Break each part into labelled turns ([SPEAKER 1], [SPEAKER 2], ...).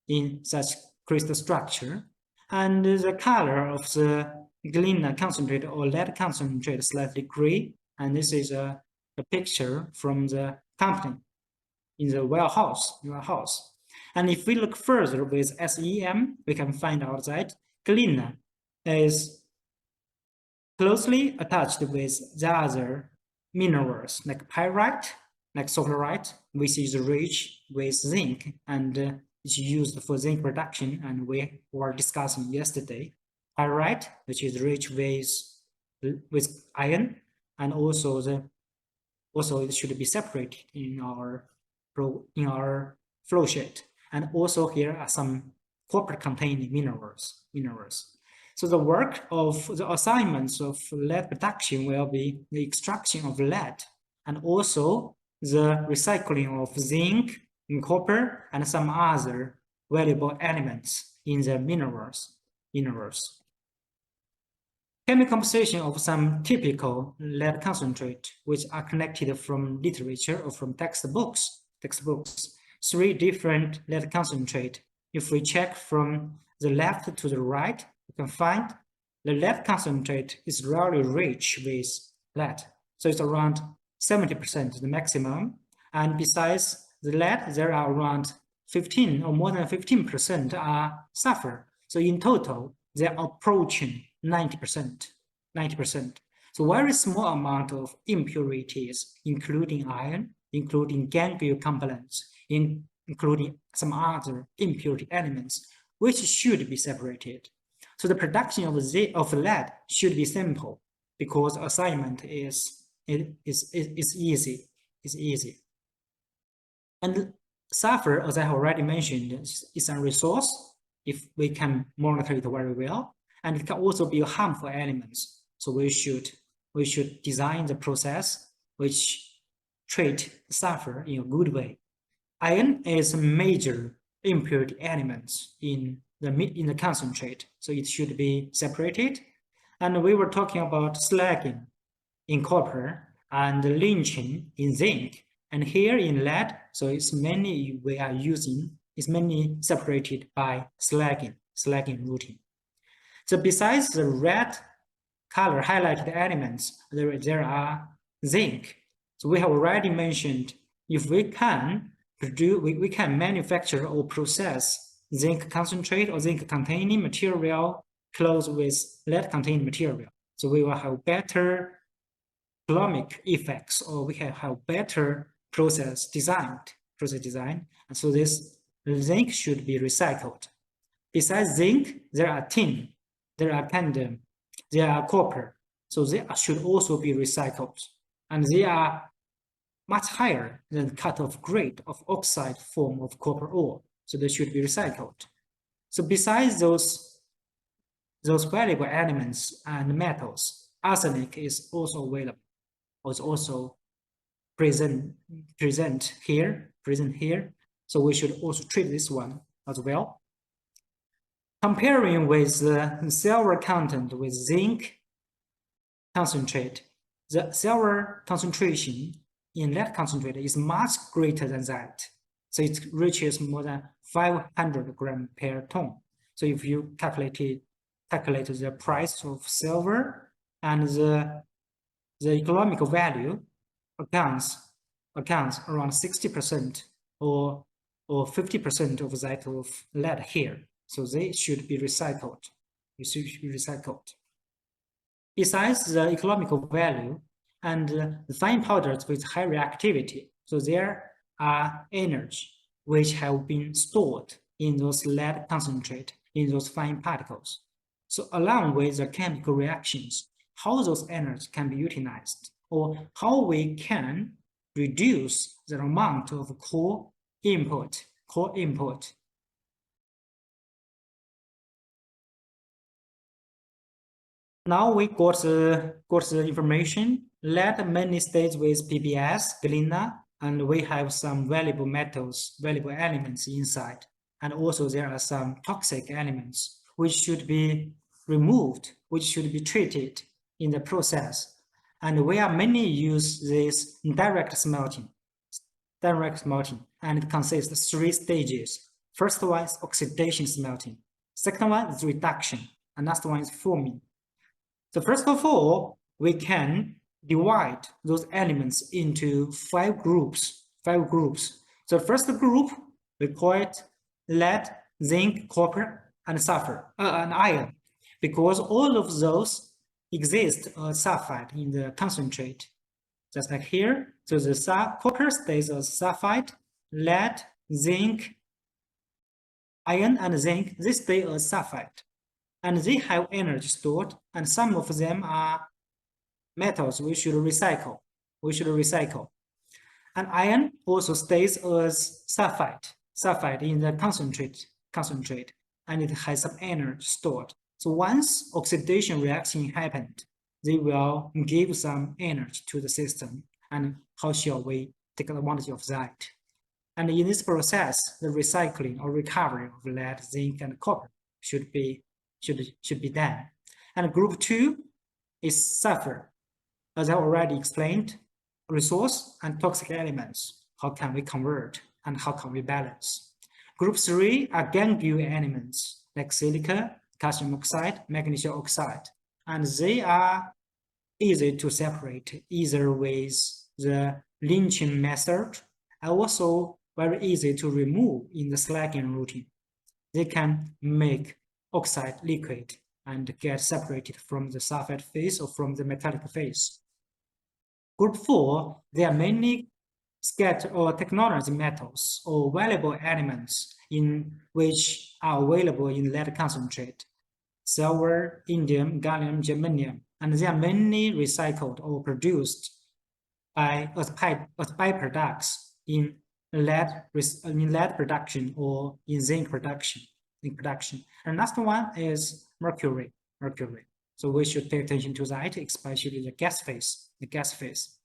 [SPEAKER 1] in such crystal structure, and the color of the galena concentrate or lead concentrate is slightly gray, and this is a picture from the company in the warehouse. And if we look further with SEM, we can find out that galena is closely attached with the other minerals like pyrite, like sulfide, which is rich with zinc and is used for zinc production, and we were discussing yesterday. Pyrite, which is rich with iron, and also it should be separated in our flow sheet. And also here are some copper-containing minerals. So the work of the assignments of lead production will be the extraction of lead and also the recycling of zinc and copper and some other valuable elements in the minerals. Chemical composition of some typical lead concentrate, which are connected from literature or from textbooks. 3 different lead concentrate. If we check from the left to the right, you can find the lead concentrate is really rich with lead. So it's around 70% the maximum. And besides the lead, there are around 15 or more than 15% are sulfur. So in total, they're approaching 90%. So very small amount of impurities, including iron, including ganglion components, including some other impurity elements, which should be separated. So the production of lead should be simple because assignment is easy. And sulfur, as I already mentioned, is a resource if we can monitor it very well, and it can also be a harmful element. So we should design the process which treat sulfur in a good way. Iron is a major impurity element in the concentrate, so it should be separated. And we were talking about slagging in copper and lynching in zinc. And here in lead, so it's mainly separated by slagging routing. So besides the red color highlighted elements, there are zinc. So we have already mentioned if we can manufacture or process zinc concentrate or zinc containing material close with lead containing material. So we will have better economic effects, or we can have better process design. And so this zinc should be recycled. Besides zinc, there are tin, there are cadmium, there are copper. So they should also be recycled. And they are much higher than cut-off grade of oxide form of copper ore. So they should be recycled. So besides those valuable elements and metals, arsenic is also available, or is also present here. So we should also treat this one as well. Comparing with the silver content with zinc concentrate, the silver concentration in lead concentrate is much greater than that. So it reaches more than 500 grams per ton. So if you calculate the price of silver and the economical value accounts around 60% or 50% of that of lead here. So they should be recycled. Besides the economical value and the fine powders with high reactivity, so there are energy which have been stored in those lead concentrate, in those fine particles. So along with the chemical reactions, how those energies can be utilized, or how we can reduce the amount of core input. Now we got the information. Lead mainly stays with PBS, galena, and we have some valuable metals, valuable elements inside. And also there are some toxic elements which should be removed, which should be treated in the process. And we are mainly use this direct smelting, and it consists of 3 stages. First one is oxidation smelting. Second one is reduction. And last one is forming. So first of all, we can divide those elements into 5 groups. 5 groups. So first group, we call it lead, zinc, copper, and sulfur, and iron, because all of those exist as sulfide in the concentrate, just like here. So the copper stays as sulfide, lead, zinc, iron, and zinc, they stay as sulfide. And they have energy stored, and some of them are metals we should recycle. And iron also stays as sulfide in the concentrate, and it has some energy stored. So once oxidation reaction happened, they will give some energy to the system. And how shall we take advantage of that? And in this process, the recycling or recovery of lead, zinc, and copper should be done. And group 2 is sulfur. As I already explained, resource and toxic elements. How can we convert and how can we balance? Group 3 are gangue elements like silica, calcium oxide, magnesium oxide, and they are easy to separate either with the lynching method, and also very easy to remove in the slagging routine. They can make oxide liquid and get separated from the sulfide phase or from the metallic phase. Group 4, there are many scatter or technology metals or valuable elements in which are available in lead concentrate: silver, indium, gallium, germanium, and there are many recycled or produced by as byproducts in lead production or in zinc production. And last one is mercury. So we should pay attention to that, especially the gas phase.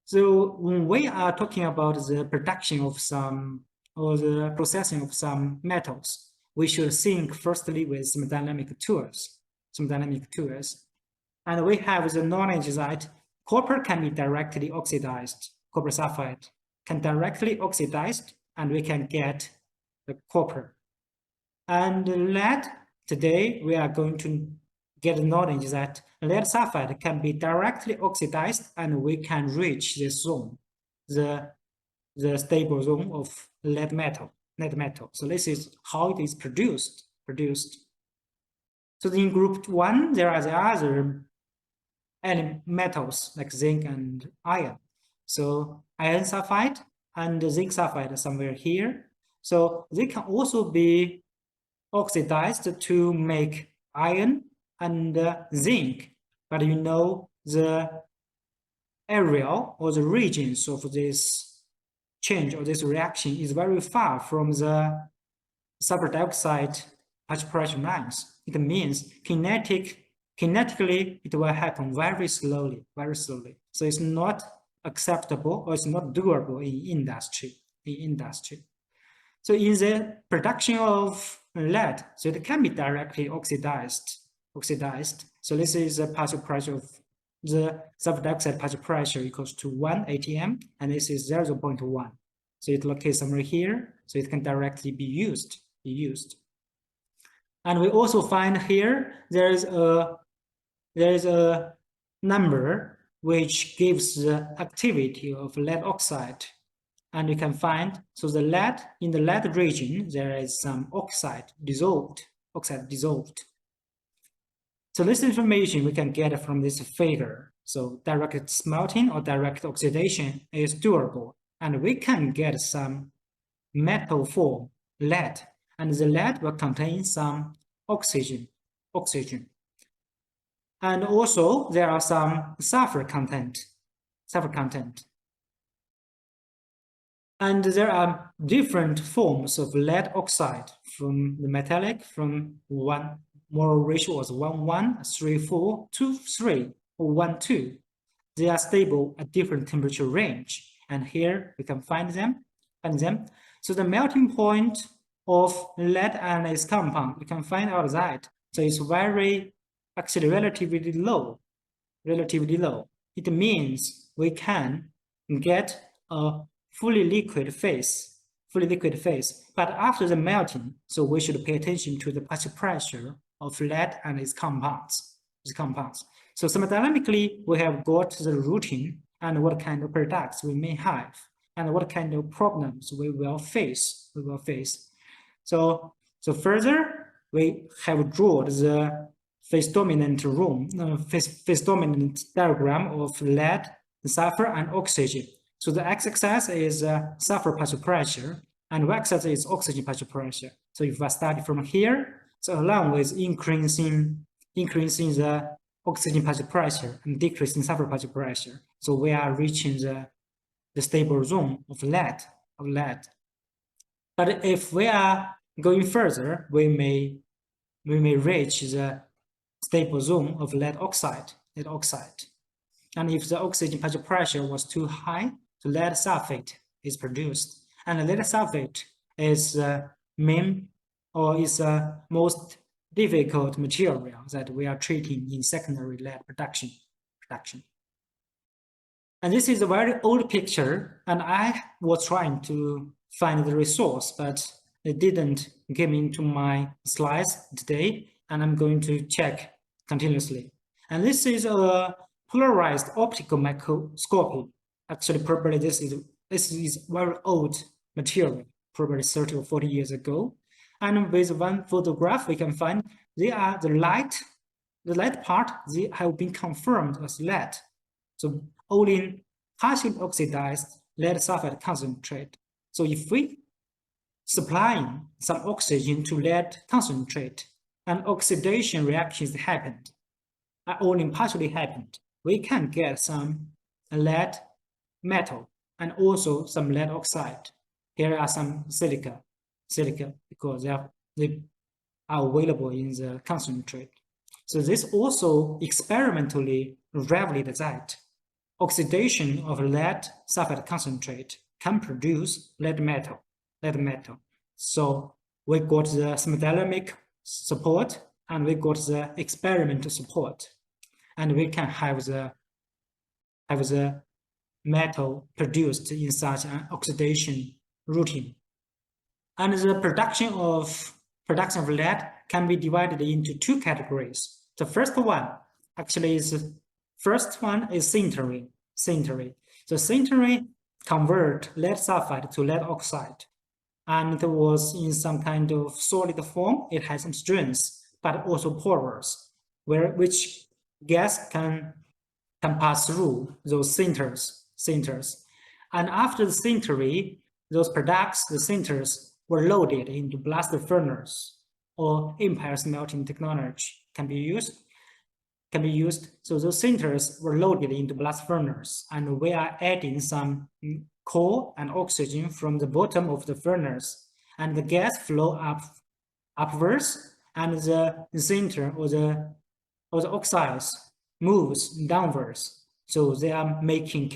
[SPEAKER 1] So when we are talking about the production of some or the processing of some metals, we should think firstly with thermodynamic tools. And we have the knowledge that copper can be directly oxidized. Copper sulfide can directly oxidized, and we can get the copper. And lead, today we are going to get the knowledge that lead sulfide can be directly oxidized, and we can reach this zone, the stable zone of lead metal. So this is how it is produced. So in group 1, there are the other metals like zinc and iron. So iron sulfide and zinc sulfide are somewhere here. So they can also be oxidized to make iron and zinc. But you know, the area or the regions of this change or this reaction is very far from the sulfur dioxide partial pressure lines. It means kinetically it will happen very slowly. So it's not acceptable or it's not doable in industry. So in the production of lead, so it can be directly oxidized. So this is the partial pressure of the sulfur dioxide partial pressure equals to 1 atm, and this is 0.1. So it locates somewhere here, so it can directly be used. And we also find here there is a number which gives the activity of lead oxide. And you can find, so the lead, in the lead region, there is some oxide dissolved. So this information we can get from this figure. So direct smelting or direct oxidation is doable, and we can get some metal form, lead, and the lead will contain some oxygen. And also there are some sulfur content. And there are different forms of lead oxide, from the metallic, from 1 molar ratio was 1:1, 3:4, 2:3, or 1:2. They are stable at different temperature range, and here we can find them. So the melting point of lead and its compound, we can find out that. So it's actually relatively low. It means we can get a fully liquid phase fully liquid phase. But after the melting, so we should pay attention to the partial pressure of lead and its compounds. So thermodynamically, we have got the routine and what kind of products we may have and what kind of problems we will face. So further, we have drawn the phase dominant diagram of lead, sulfur, and oxygen. So the x-axis is sulfur partial pressure, and y-axis is oxygen partial pressure. So if I start from here, so along with increasing the oxygen partial pressure and decreasing sulfur partial pressure, so we are reaching the stable zone of lead. But if we are going further, we may reach the stable zone of lead oxide. And if the oxygen partial pressure was too high, the lead sulfate is produced. And lead sulfate is is most difficult material that we are treating in secondary lead production. And this is a very old picture, and I was trying to find the resource, but it didn't get into my slides today, and I'm going to check continuously. And this is a polarized optical microscopy. Actually, probably this is very old material, probably 30 or 40 years ago. And with one photograph, we can find they are the light part, they have been confirmed as lead. So only partially oxidized lead sulfide concentrate. So if we supplying some oxygen to lead concentrate and oxidation reactions happened, only partially happened, we can get some lead metal and also some lead oxide. Here are some silica because they are available in the concentrate. So this also experimentally revealed that oxidation of lead sulfide concentrate can produce lead metal. So we got the thermodynamic support and we got the experimental support, and we can have the metal produced in such an oxidation routine. And the production of lead can be divided into two categories. The first one is sintering. So sintering convert lead sulfide to lead oxide, and it was in some kind of solid form. It has some strength, but also porous, which gas can pass through those sinters. And after the sintering, those products, the sinters, were loaded into blast furnace or empire smelting technology can be used. So those sinters were loaded into blast furnace, and we are adding some coal and oxygen from the bottom of the furnace, and the gas flow upwards, and the sinter or the oxides moves downwards. So they are making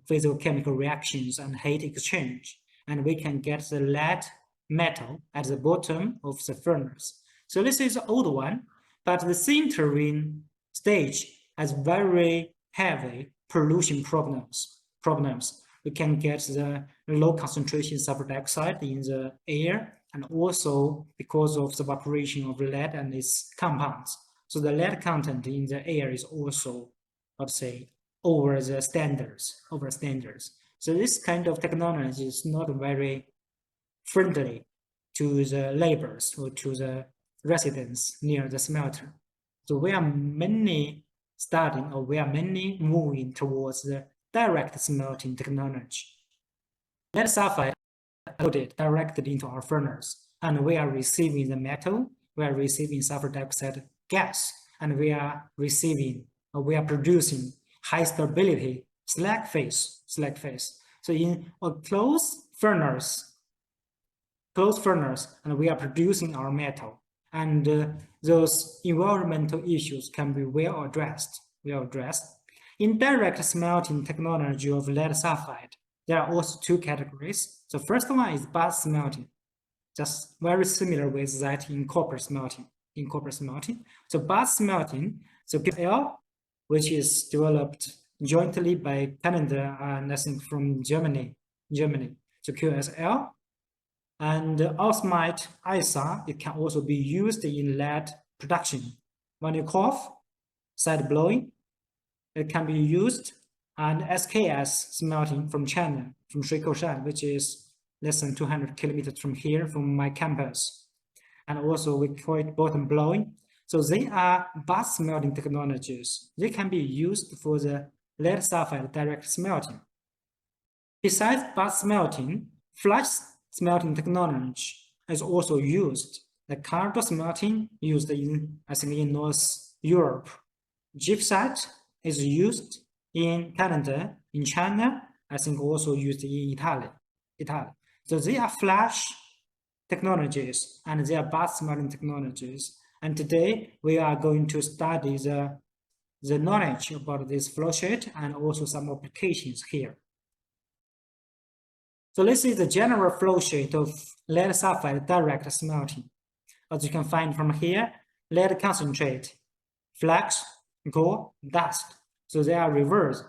[SPEAKER 1] physical reactions and heat exchange, and we can get the lead metal at the bottom of the furnace. So this is the old one, but the sintering stage has very heavy pollution problems. We can get the low concentration sulfur dioxide in the air, and also because of the evaporation of lead and its compounds. So the lead content in the air is also, let's say, over standards. So this kind of technology is not very friendly to the laborers or to the residents near the smelter. So we are mainly moving towards the direct smelting technology. Lead sulfide loaded directly into our furnace, and we are receiving the metal, we are receiving sulfur dioxide gas, and we are producing high stability slag phase. So in a closed furnace, and we are producing our metal, and those environmental issues can be well addressed. In direct smelting technology of lead sulfide, there are also two categories. The first one is bath smelting, just very similar with that in copper smelting. So bath smelting, so QSL, which is developed jointly by Canada and I think from Germany. So QSL And osmite ISA, it can also be used in lead production. When you cough, side blowing, it can be used. And SKS smelting from China, from Shan, which is less than 200 kilometers from here, from my campus. And also we call it bottom blowing. So they are bath smelting technologies. They can be used for the lead sulfide direct smelting. Besides bath smelting, flash smelting technology is also used. The card smelting used in, I think, in North Europe. Gypsite is used in Canada, in China, I think also used in Italy. So they are flash technologies and they are bath smelting technologies. And today we are going to study the knowledge about this flow sheet and also some applications here. So this is the general flow sheet of lead sulfide direct smelting. As you can find from here, lead concentrate, flux, core, dust. So they are reversed.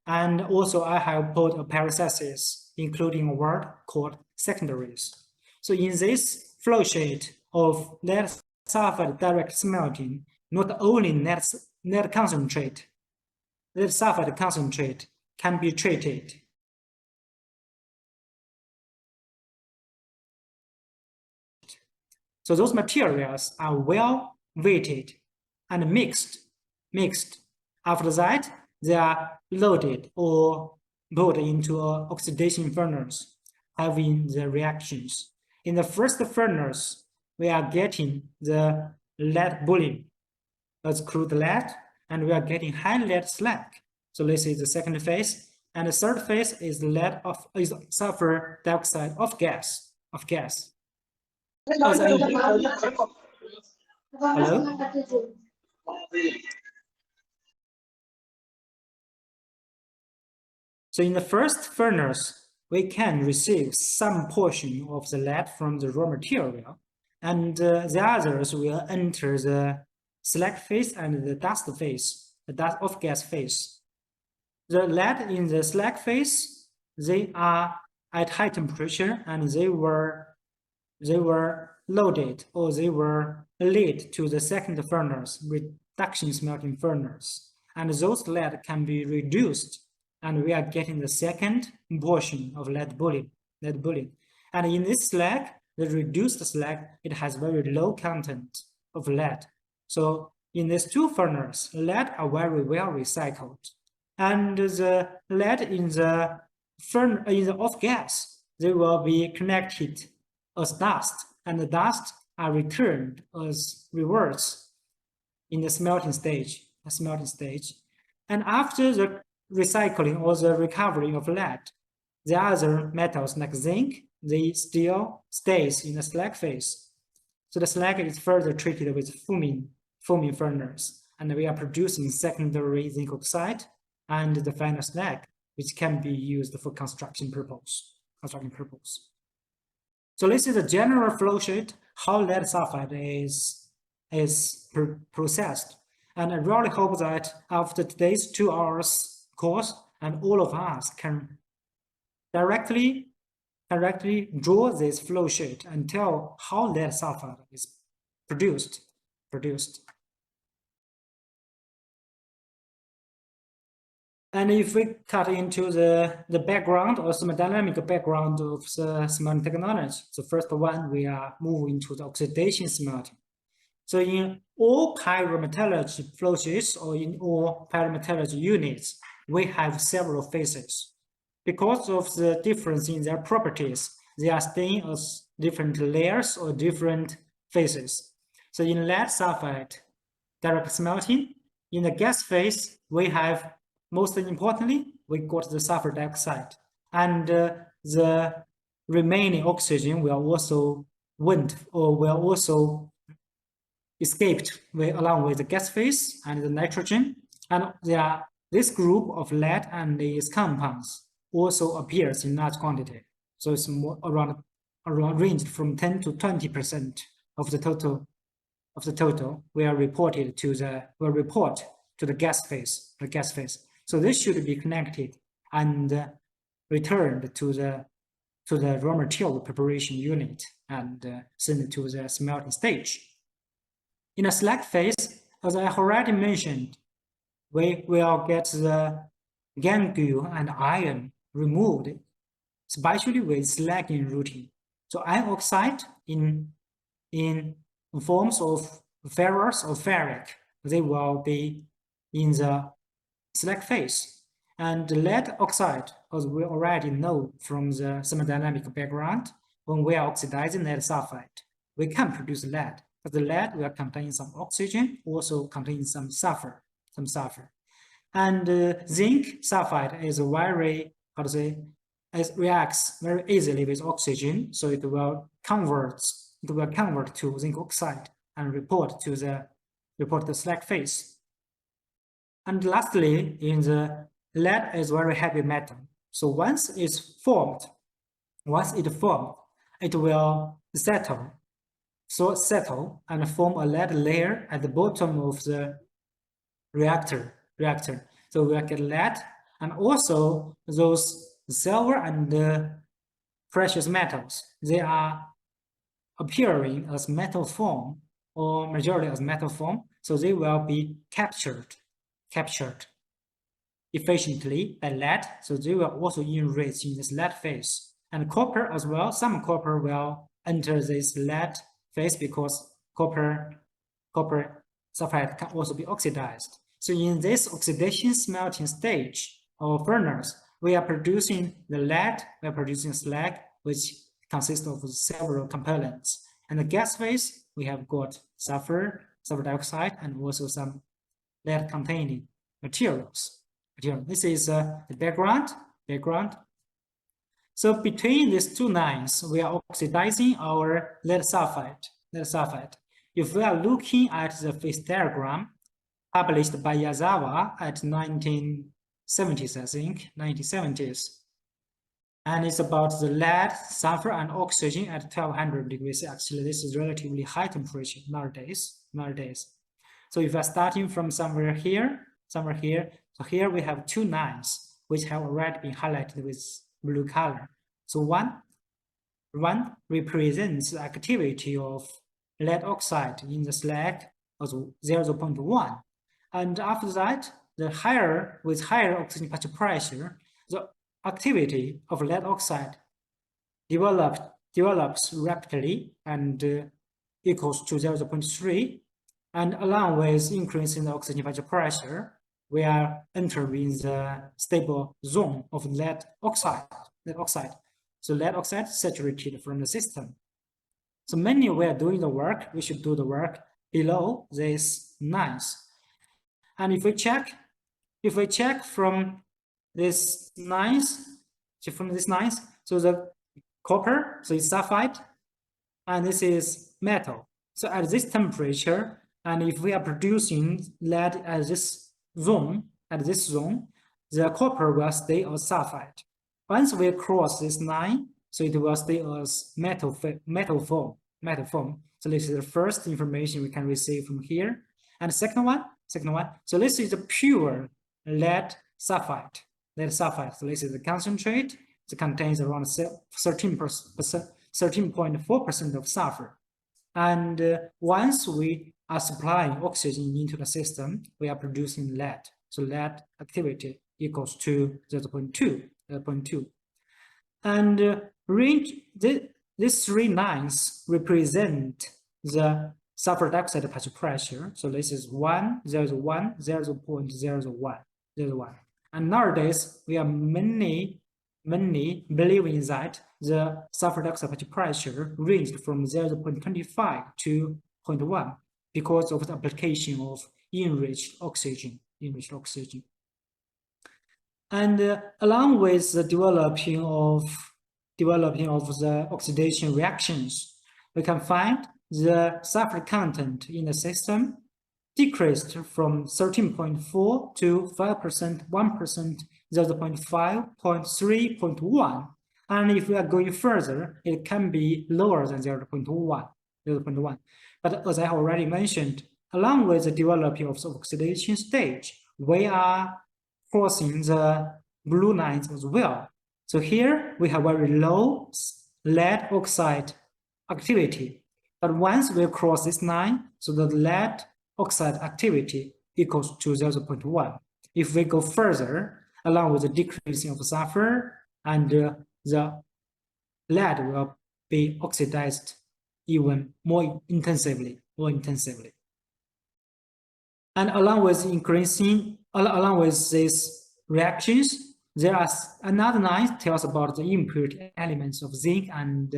[SPEAKER 1] And also I have put a parenthesis, including a word called secondaries. So in this flow sheet of lead sulfide direct smelting, not only lead sulfide concentrate can be treated. So those materials are well weighted and mixed. After that, they are loaded or put into an oxidation furnace, having the reactions. In the first furnace, we are getting the lead bullion as crude lead, and we are getting high lead slag. So this is the second phase, and the third phase is sulfur dioxide of gas. Hello? So in the first furnace, we can receive some portion of the lead from the raw material, and the others will enter the slag phase and the dust phase, the dust of gas phase. The lead in the slag phase, they are at high temperature and they were loaded or they were led to the second furnace, reduction smelting furnace, and those lead can be reduced, and we are getting the second portion of lead bullion. And in this slag, the reduced slag, it has very low content of lead. So in these two furnaces, lead are very well recycled, and the lead in the off gas, they will be connected as dust, and the dust are returned as reverse in the smelting stage. And after the recycling or the recovery of lead, the other metals like zinc, they still stays in the slag phase. So the slag is further treated with foaming furnace, and we are producing secondary zinc oxide and the final slag, which can be used for construction purpose. So this is a general flow sheet how lead sulfide is processed. And I really hope that after today's 2 hours course, and all of us can directly draw this flow sheet and tell how lead sulfide is produced. And if we cut into the background or thermodynamic background of the smelting technology, the first one, we are moving to the oxidation smelting. So in all pyrometallurgy flow sheets or in all pyrometallurgy units, we have several phases. Because of the difference in their properties, they are staying as different layers or different phases. So in lead sulfide direct smelting, in the gas phase, we have, most importantly, we got the sulfur dioxide, and the remaining oxygen will also escaped along with the gas phase and the nitrogen, and this group of lead and these compounds also appears in large quantity. So it's more around ranged from 10 to 20% of the total will report to the gas phase. So this should be connected and returned to to the raw material preparation unit and send it to the smelting stage. In the slag phase, as I already mentioned, we will get the gangue and iron removed, especially with slag enriching. So iron oxide in forms of ferrous or ferric, they will be in the slag phase. And lead oxide, as we already know from the thermodynamic background, when we are oxidizing lead sulfide, we can produce lead, but the lead will contain some oxygen, also contain some sulfur. And zinc sulfide is very, how to say, it reacts very easily with oxygen, so it will convert to zinc oxide and report the slag phase. And lastly, in the lead is very heavy metal. So once it formed, it will settle and form a lead layer at the bottom of the reactor. So we get lead, and also those silver and precious metals, they are appearing as metal form or majority as metal form, so they will be captured efficiently by lead, so they will also enrich in this lead phase. And copper as well, some copper will enter this lead phase because copper sulfide can also be oxidized. So in this oxidation smelting stage or furnace, we are producing the lead, we are producing slag, which consists of several components. And the gas phase, we have got sulfur dioxide, and also some lead-containing materials. This is the background. So between these two lines, we are oxidizing our lead sulfide. If we are looking at the phase diagram published by Yazawa at 1970s, I think, 1970s, and it's about the lead, sulfur, and oxygen at 1200 degrees. Actually, this is relatively high temperature nowadays. So if we are starting from somewhere here, so here we have two lines which have already been highlighted with blue color. So one represents the activity of lead oxide in the slag of 0.1, and after that, with higher oxygen partial pressure, the activity of lead oxide develops rapidly and equals to 0.3, and along with increase in the oxygen partial pressure, we are entering the stable zone of lead oxide. So lead oxide saturated from the system. So mainly we are doing the work, we should do the work below these lines. And if we check from these lines, so the copper, so it's sulfide, and this is metal. So at this temperature, and if we are producing lead at this zone, the copper will stay as sulfide. Once we cross this line, so it will stay as metal form. So this is the first information we can receive from here. And the second one, so this is a pure lead sulfide. So this is the concentrate. It contains around 13.4% of sulfur. And once we are supplying oxygen into the system, we are producing lead. So lead activity equals to 0.2. And these three lines represent the sulfur dioxide partial pressure. So this is 1, 0.1, 0.01. And nowadays, we are mainly believing that the sulfur dioxide partial pressure ranged from 0.25 to 0.1 because of the application of enriched oxygen. And along with the developing of the oxidation reactions, we can find the sulfur content in the system decreased from 13.4 to 5%, 1%, 0.5, 0.3, 0.1. And if we are going further, it can be lower than 0.1. But as I already mentioned, along with the developing of the oxidation stage, we are crossing the blue lines as well. So here we have very low lead oxide activity. But once we cross this line, so the lead oxide activity equals to 0.1. If we go further, along with the decreasing of sulfur, and the lead will be oxidized even more intensively, And along with these reactions, there are another line tells about the impurity elements of zinc and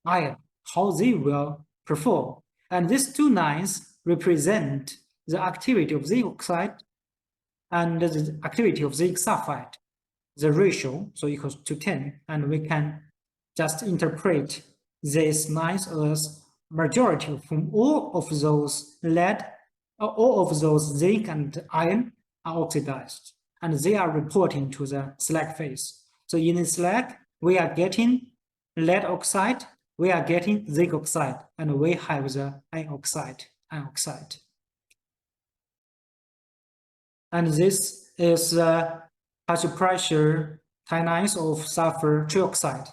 [SPEAKER 1] iron, how they will perform. And these two lines represent the activity of zinc oxide and the activity of zinc sulfide, the ratio, so equals to 10. And we can just interpret these lines as majority from all of those lead, all of those zinc and iron are oxidized, and they are reporting to the slag phase. So in the slag, we are getting lead oxide, we are getting zinc oxide, and we have the iron oxide. And this is partial pressure kinase of sulfur trioxide.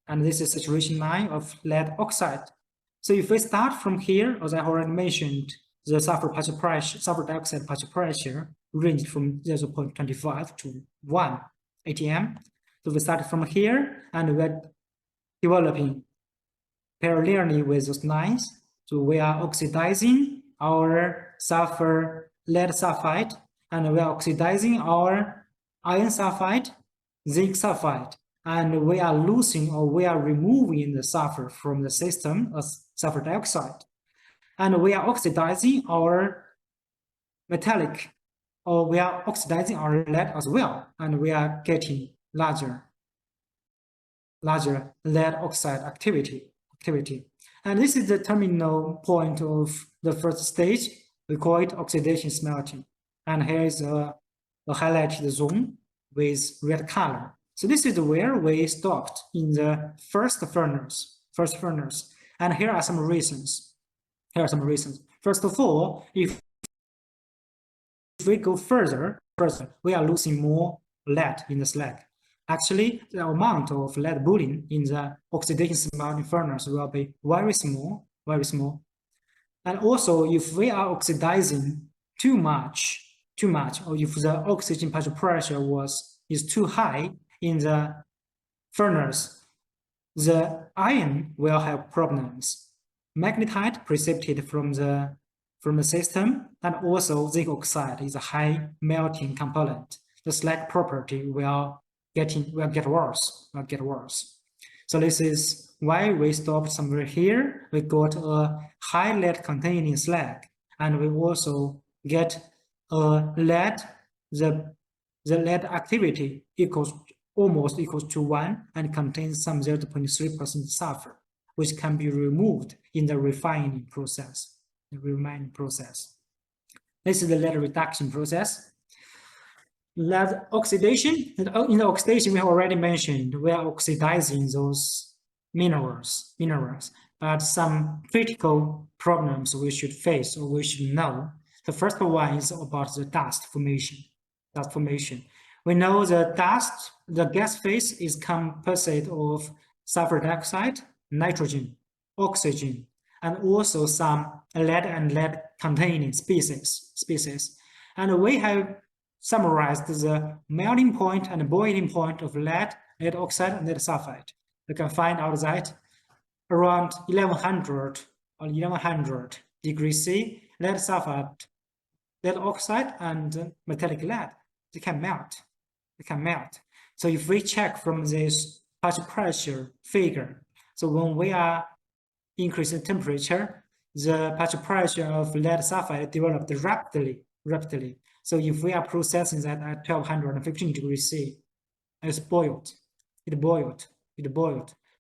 [SPEAKER 1] And this is saturation line of lead oxide. So if we start from here, as I already mentioned, the sulfur dioxide partial pressure ranged from 0.25 to 1 atm. So we started from here, and we're developing parallelly with those lines. So we are oxidizing our sulfur lead sulfide, and we are oxidizing our iron sulfide, zinc sulfide, and we are losing, or we are removing the sulfur from the system as sulfur dioxide. And we are oxidizing our metallic, or we are oxidizing our lead as well, and we are getting larger lead oxide activity. And this is the terminal point of the first stage. We call it oxidation smelting. And here is a highlighted zone with red color. So this is where we stopped in the first furnace. And here are some reasons. First of all, if we go further, we are losing more lead in the slag. Actually, the amount of lead bullion in the oxidation smelting furnace will be very small. And also, if we are oxidizing too much, or if the oxygen partial pressure is too high in the furnace, the iron will have problems. Magnetite precipitated from the system, and also zinc oxide is a high melting component. The slag property will get worse. So this is why we stopped somewhere here. We got a high lead containing slag, and we also get a lead, the lead activity almost equals to 1 and contains some 0.3% sulfur, which can be removed in the refining process. This is the lead reduction process. Lead oxidation. In the oxidation, we have already mentioned we are oxidizing those minerals. But some critical problems we should face, or we should know. The first one is about the dust formation. We know the gas phase is composite of sulfur dioxide, nitrogen, oxygen, and also some lead and lead containing species. And we have summarized the melting point and boiling point of lead oxide, and lead sulfide. We can find out that around 1100 degrees C, lead sulfide, lead oxide, and metallic lead, they can melt. So if we check from this partial pressure figure, so when we are increasing temperature, the partial pressure of lead sulfide developed rapidly. So if we are processing that at 1215 degrees C, it boiled.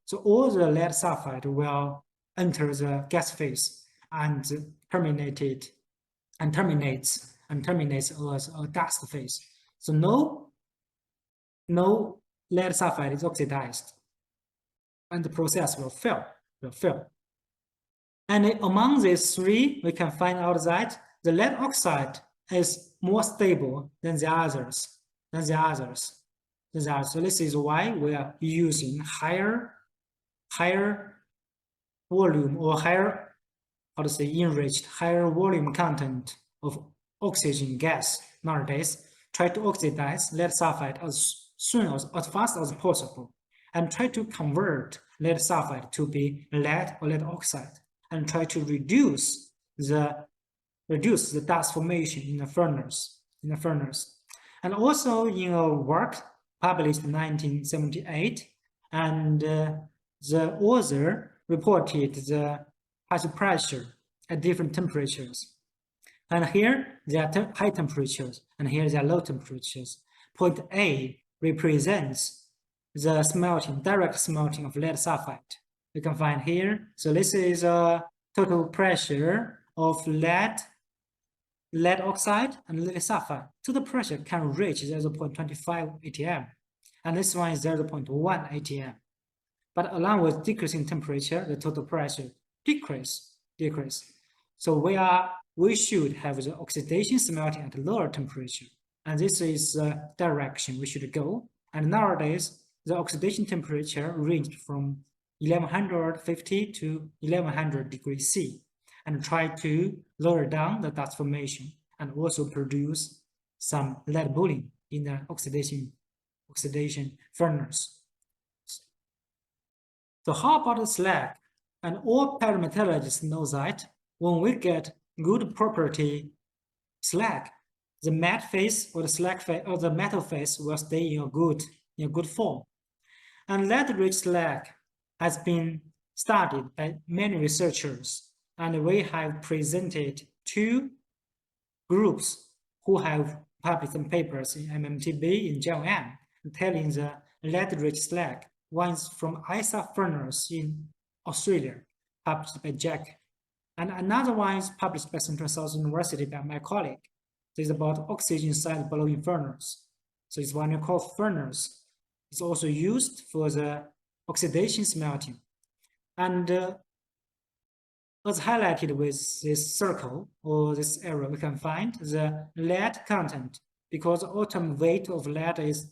[SPEAKER 1] So all the lead sulfide will enter the gas phase and terminates as a dust phase. So no lead sulfide is oxidized, and the process will fail. And among these three, we can find out that the lead oxide is more stable than the others. than the others. So this is why we are using higher volume or higher, how to say, enriched, higher volume content of oxygen gas nowadays. Try to oxidize lead sulfide as fast as possible, and try to convert lead sulfide to be lead or lead oxide, and try to reduce the dust formation in the furnace. And also in a work published in 1978, and the author reported the partial pressure at different temperatures. And here there are high temperatures, and here there are low temperatures. Point A represents the direct smelting of lead sulfide. You can find here. So this is a total pressure of lead oxide and lead sulfide. Total pressure can reach 0.25 atm, and this one is 0.1 atm. But along with decreasing temperature, the total pressure decrease. So we should have the oxidation smelting at a lower temperature, and this is the direction we should go. And nowadays, the oxidation temperature ranged from 1150 to 1100 degrees C, and try to lower down the dust formation and also produce some lead bullion in the oxidation furnace. So how about the slag? And all pyrometallurgists know that when we get good property slag, the matte phase or the slag phase or the metal phase will stay in a good form. And lead-rich slag has been studied by many researchers, and we have presented two groups who have published some papers in MMTB in JOM telling the lead-rich slag. One is from ISA furnace in Australia, published by Jack, and another one is published by Central South University by my colleague. This is about oxygen side blowing furnace. So it's one called furnace. It's also used for the oxidation smelting. And as highlighted with this circle or this arrow, we can find the lead content, because the atom weight of lead is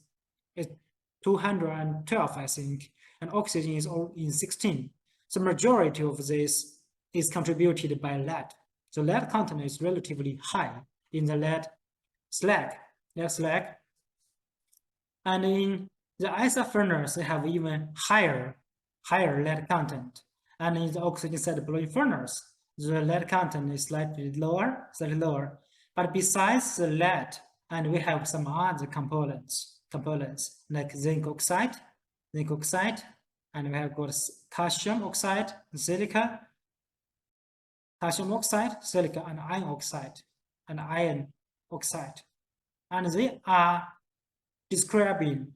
[SPEAKER 1] 212, I think, and oxygen is all in 16. So majority of this is contributed by lead. So lead content is relatively high in the lead slag. And in the ISA furnace, they have even higher lead content. And in the oxygen side blowing furnace, the lead content is slightly lower. But besides the lead, and we have some other components like zinc oxide, and we have got calcium oxide, silica, and iron oxide, and they are describing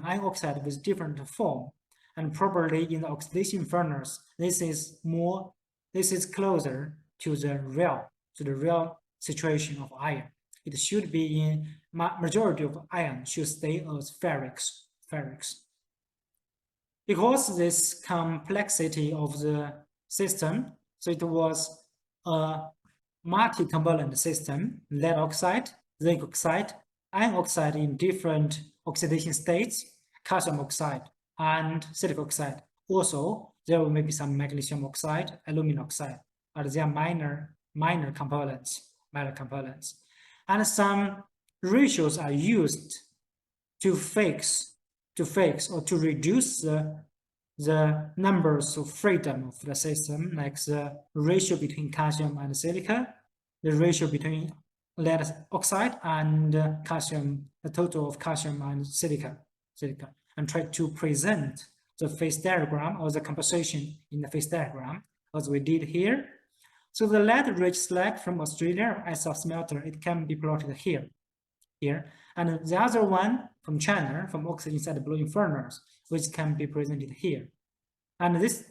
[SPEAKER 1] iron oxide with different form, and probably in the oxidation furnace, this is closer to the real situation of iron. It should be in majority of iron should stay as ferrics. Because this complexity of the system, so it was a multi-component system: lead oxide, zinc oxide, iron oxide in different oxidation states, calcium oxide, and silica oxide. Also, there may be some magnesium oxide, aluminum oxide, but they are minor components. And some ratios are used to fix or to reduce the numbers of freedom of the system, like the ratio between calcium and silica, the ratio between lead oxide and calcium, the total of calcium and silica, and try to present the phase diagram or the composition in the phase diagram as we did here. So the lead-rich slag from Australia, ISA smelter, it can be plotted here. And the other one from China, from oxygen side blowing furnace, which can be presented here. And this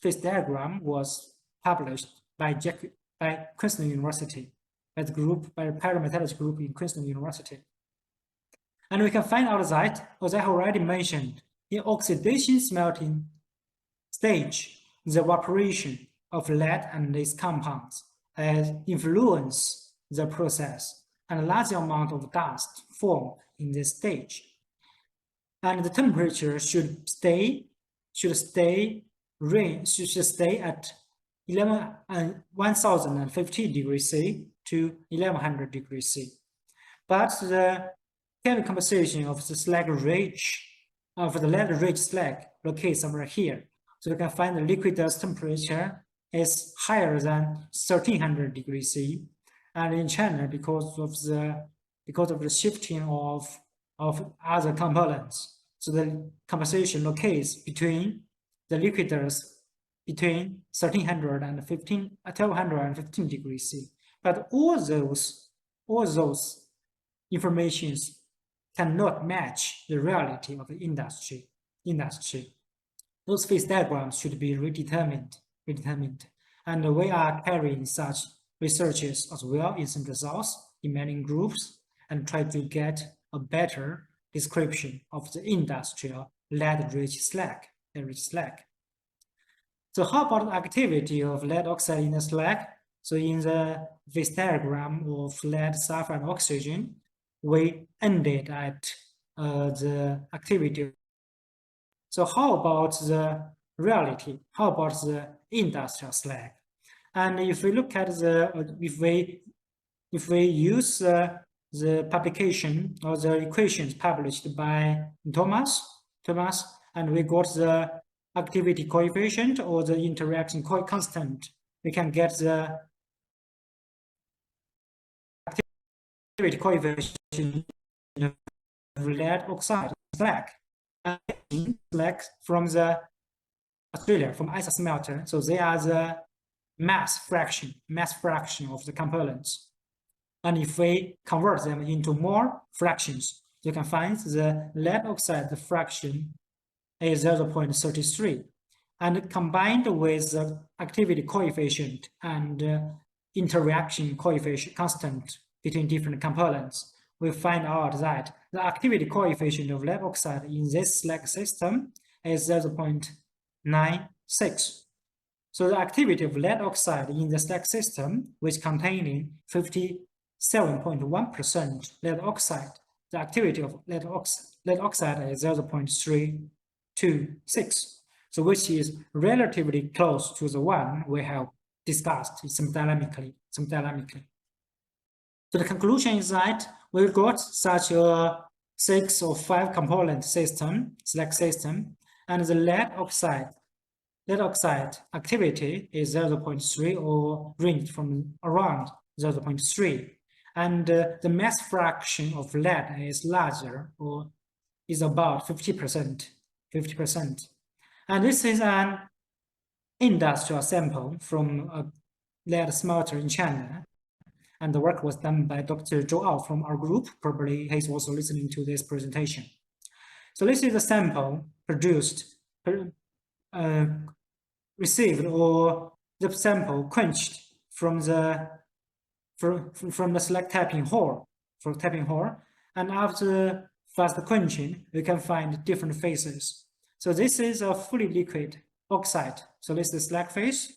[SPEAKER 1] phase diagram was published by Queenstown University, by the pyrometallurgy group in Queenstown University. And we can find out that, as I already mentioned, in oxidation smelting stage, the evaporation of lead and its compounds influence the process, and a large amount of dust form in this stage. And the temperature should stay at 1050 degrees C to 1100 degrees C. But the chemical composition of the slag rich, of the lead-rich slag locates somewhere here. So you can find the liquid dust temperature is higher than 1300 degrees C. And in China, because of the shifting of other components, so the composition locates between the liquid dust between 1300 and 1215 degrees C. But all those informations cannot match the reality of the industry. Those phase diagrams should be redetermined. And we are carrying such researches as well in some results in many groups and try to get a better description of the industrial lead-rich slag. So how about the activity of lead oxide in the slag? So in the phase diagram of lead, sulfur, and oxygen, we ended at the activity. So how about the reality? How about the industrial slag? And if we look at if we use the publication or the equations published by Thomas, and we got the activity coefficient or the interaction constant, we can get the activity coefficient of lead oxide slag. Slag from the Australia, from ice smelter. So they are the mass fraction of the components. And if we convert them into more fractions, you can find the lead oxide fraction is 0.33. And combined with the activity coefficient and interaction coefficient constant between different components, we find out that the activity coefficient of lead oxide in this slag system is 0.96. So the activity of lead oxide in the slag system, which containing 57.1% lead oxide, the activity of lead oxide is 0.326. So which is relatively close to the one we have discussed thermodynamically. So the conclusion is that we got such a 6 or 5 component system, slag system, and the lead oxide activity is 0.3 or ranged from around 0.3. And the mass fraction of lead is larger, or is about 50%. And this is an industrial sample from a lead smelter in China. And the work was done by Dr. Zhou Ao from our group. Probably he's also listening to this presentation. So this is a sample received, or the sample quenched from the slag tapping hole, and after fast quenching, we can find different phases. So this is a fully liquid oxide. So this is slag phase,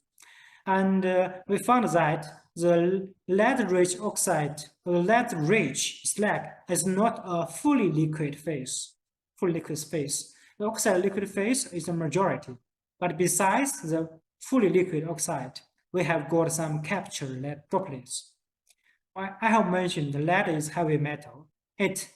[SPEAKER 1] and we found that the lead-rich oxide, or the lead-rich slag, is not a fully liquid phase. The oxide liquid phase is the majority, but besides the fully liquid oxide, we have got some captured lead droplets. I have mentioned the lead is heavy metal. It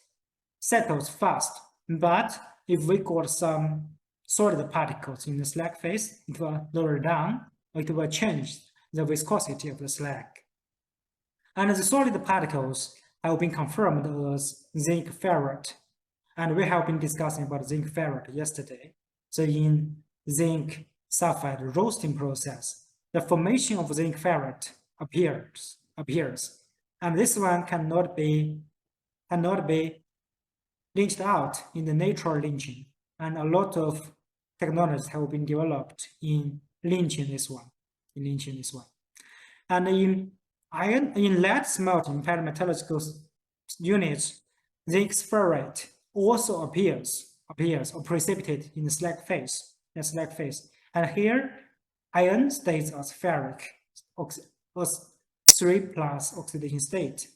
[SPEAKER 1] settles fast, but if we got some solid particles in the slag phase, it will lower down, or it will change the viscosity of the slag. And the solid particles have been confirmed as zinc ferrite. And we have been discussing about zinc ferrite yesterday. So in zinc sulfide roasting process, the formation of zinc ferrite appears. And this one cannot be lynched out in the natural lynching. And a lot of technologies have been developed in lynching this one. And in lead smelting parametallurgical units, zinc ferrite also appears or precipitated in the slag phase. And here, iron stays as ferric, as 3+ oxidation state.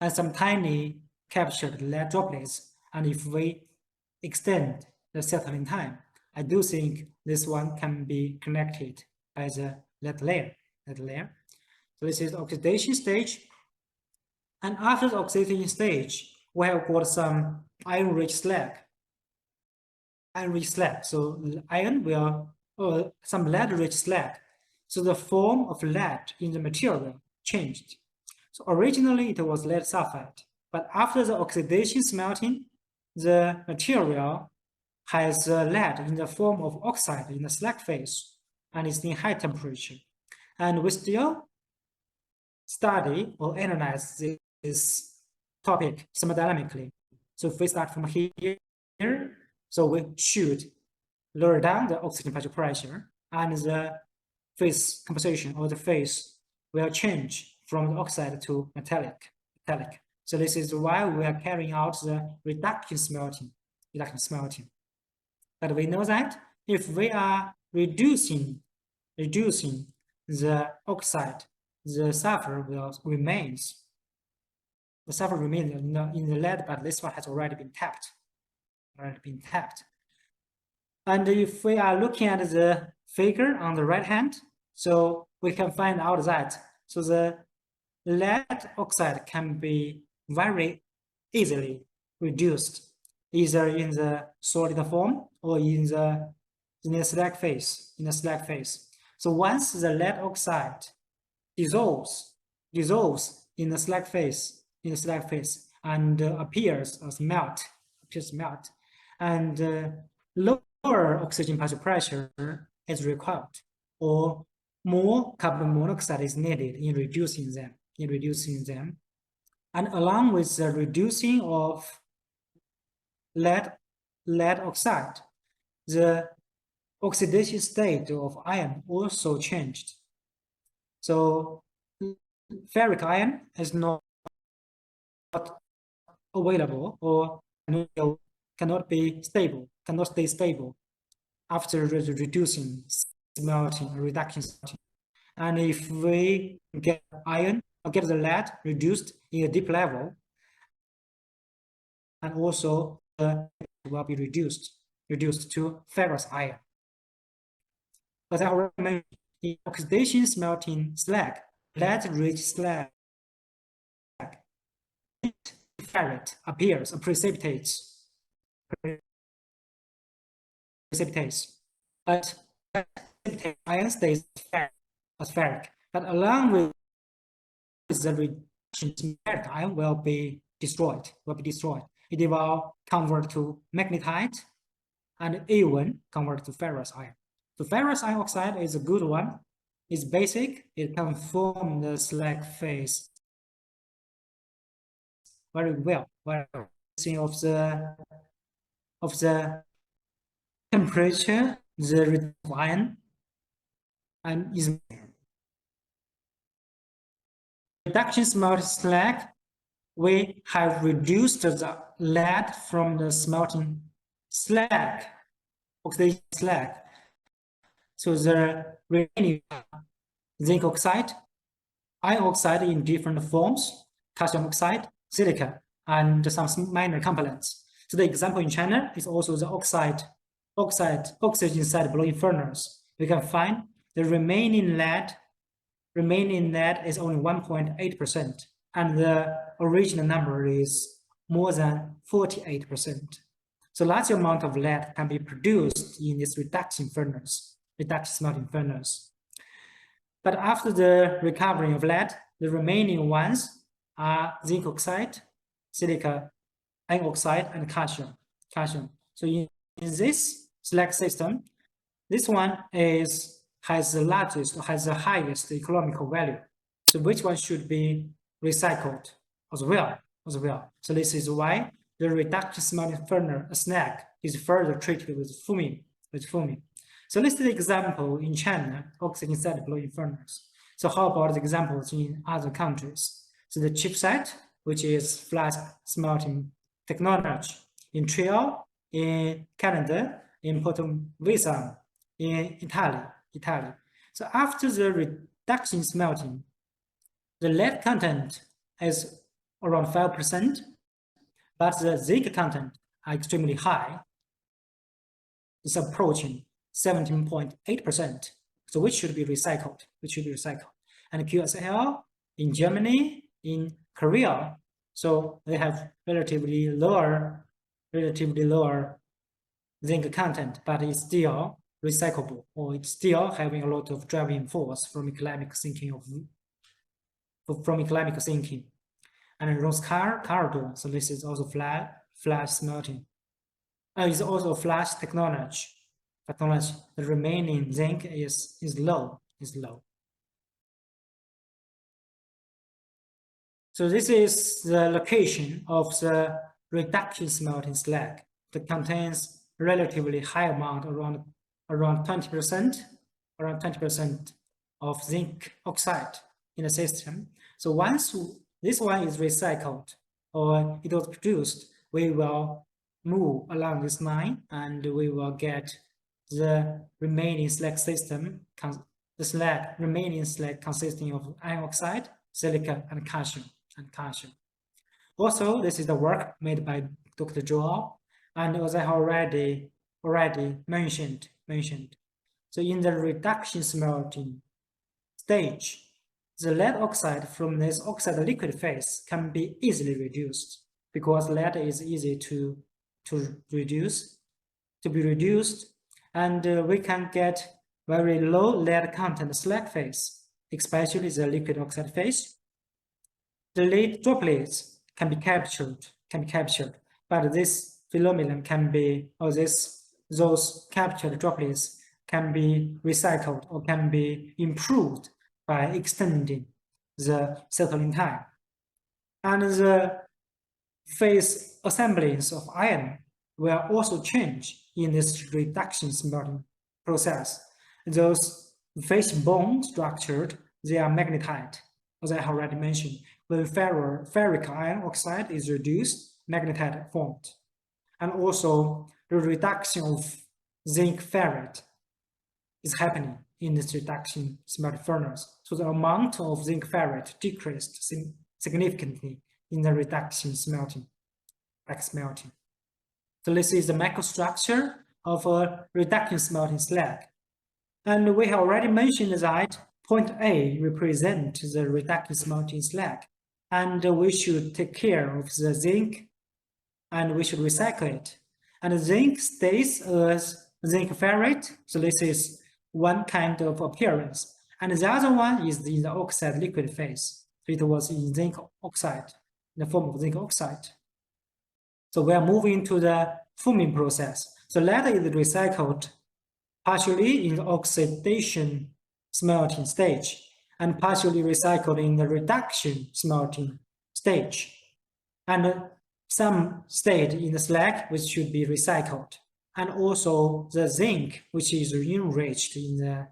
[SPEAKER 1] And some tiny captured lead droplets, and if we extend the settling time, I do think this one can be connected by the lead layer. So this is the oxidation stage. And after the oxidation stage, we have got some iron-rich slag. So iron will, or some lead-rich slag. So the form of lead in the material changed. So originally it was lead sulfide, but after the oxidation smelting, the material has lead in the form of oxide in the slag phase, and it's in high temperature. And we still study or analyze this topic thermodynamically. So if we start from here, so we should lower down the oxygen pressure, and the phase composition or the phase will change from the oxide to metallic. So this is why we are carrying out the reduction smelting. But we know that if we are reducing the oxide, the sulfur remains. The sulfur remains in the lead, but this one has already been tapped. And if we are looking at the figure on the right hand, so we can find out that the lead oxide can be very easily reduced, either in the solid form or in the slag phase. So once the lead oxide dissolves in the slag phase, and appears as melt, and lower oxygen pressure is required, or more carbon monoxide is needed in reducing them. And along with the reducing of lead oxide, the oxidation state of iron also changed. So ferric iron is not available, or cannot stay stable after reducing smelting or reduction smelting. And if we get iron or get the lead reduced in a deep level, and also will be reduced to ferrous iron. As I already mentioned, in oxidation smelting slag, lead-rich slag, ferrite appears and precipitates. But iron stays as ferric. But along with the reduction, ferric iron will be destroyed. It will convert to magnetite, and even convert to ferrous iron. So ferrous iron oxide is a good one. It's basic. It can form the slag phase very well. Of the temperature, the iron, and is reduction smelted slag. We have reduced the lead from the smelting slag, oxidation slag. So the remaining zinc oxide, iron oxide in different forms, calcium oxide, silica, and some minor components. So the example in China is also the oxygen side blowing furnace. We can find the remaining lead is only 1.8%, and the original number is more than 48%. So large amount of lead can be produced in this reduction smelting furnace. But after the recovery of lead, the remaining ones are zinc oxide, silica, iron oxide, and calcium. So in this slag system, this one has the highest economical value. So which one should be recycled as well? So this is why the reduction smelting furnace slag is further treated with fuming. So this is the example in China, oxygen side blowing furnace. So how about the examples in other countries? So the chipset, which is flask smelting technology in Triel, in Canada, in Portovesme, in Italy. So after the reduction smelting, the lead content is around 5%, but the zinc content are extremely high. It's approaching 17.8%. So which should be recycled, And QSL in Germany, in Korea, so they have relatively lower zinc content, but it's still recyclable, or it's still having a lot of driving force from economic thinking And Rose corridor, so this is also flash smelting. It's also flash technology. The remaining zinc is low. So this is the location of the reduction smelting slag that contains relatively high amount, around 20% of zinc oxide in the system. So once this one is recycled or it was produced, we will move along this line and we will get the remaining slag system, remaining slag consisting of iron oxide, silica, and calcium. Also, this is the work made by Dr. Joel, and as I already mentioned. So in the reduction smelting stage, the lead oxide from this oxide liquid phase can be easily reduced because lead is easy to be reduced, and we can get very low lead content slag phase, especially the liquid oxide phase. The lead droplets can be captured, but this phenomenon can be, or those captured droplets can be recycled or can be improved by extending the settling time. And the phase assemblies of iron will also change in this reduction smelting process. Those phase bond structured, they are magnetite, as I already mentioned. When ferric iron oxide is reduced, magnetite formed. And also the reduction of zinc ferrite is happening in this reduction smelting furnace. So the amount of zinc ferrite decreased significantly in the reduction smelting, So this is the microstructure of a reduction smelting slag. And we have already mentioned that point A represents the reduction smelting slag. And we should take care of the zinc and we should recycle it. And zinc stays as zinc ferrite, so this is one kind of appearance. And the other one is in the oxide liquid phase. So it was in zinc oxide, in the form of zinc oxide. So we are moving to the fuming process. So lead is recycled partially in the oxidation smelting stage and partially recycled in the reduction smelting stage. And some stayed in the slag, which should be recycled. And also the zinc, which is enriched in the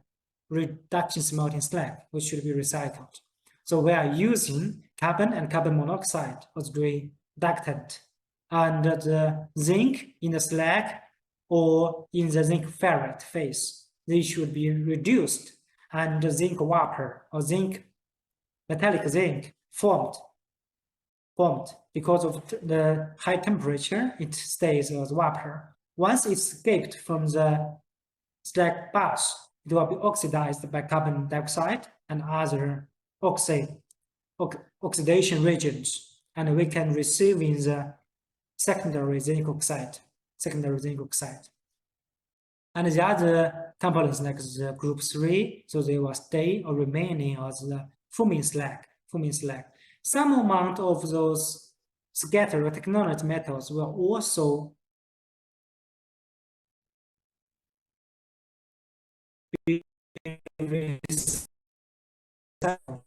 [SPEAKER 1] reduction smelting slag, which should be recycled. So we are using carbon and carbon monoxide as reductant. And the zinc in the slag or in the zinc ferrite phase, they should be reduced, and the zinc vapor or metallic zinc formed because of the high temperature. It stays as vapor. Once it escaped from the slag bath, it will be oxidized by carbon dioxide and other oxidation reagents, and we can receive in the secondary zinc oxide. And the other components like the group 3, so they will stay or remaining as the fuming slag. Some amount of those scattered technology metals will also be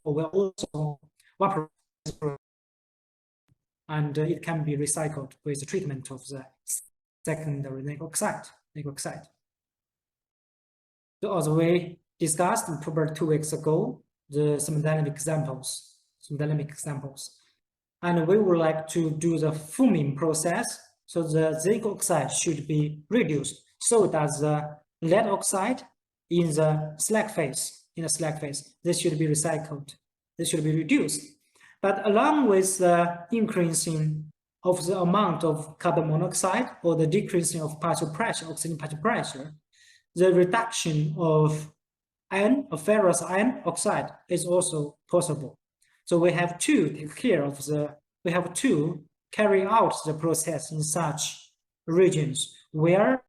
[SPEAKER 1] or will also vaporize, and it can be recycled with the treatment of the secondary zinc oxide. So as we discussed probably 2 weeks ago, the thermodynamic examples, and we would like to do the fuming process. So the zinc oxide should be reduced. So does the lead oxide in the slag phase. This should be recycled. This should be reduced. But along with the increasing of the amount of carbon monoxide or the decreasing of partial pressure, oxygen partial pressure, the reduction of ferrous iron oxide is also possible. So we have to take care of we have to carry out the process in such regions where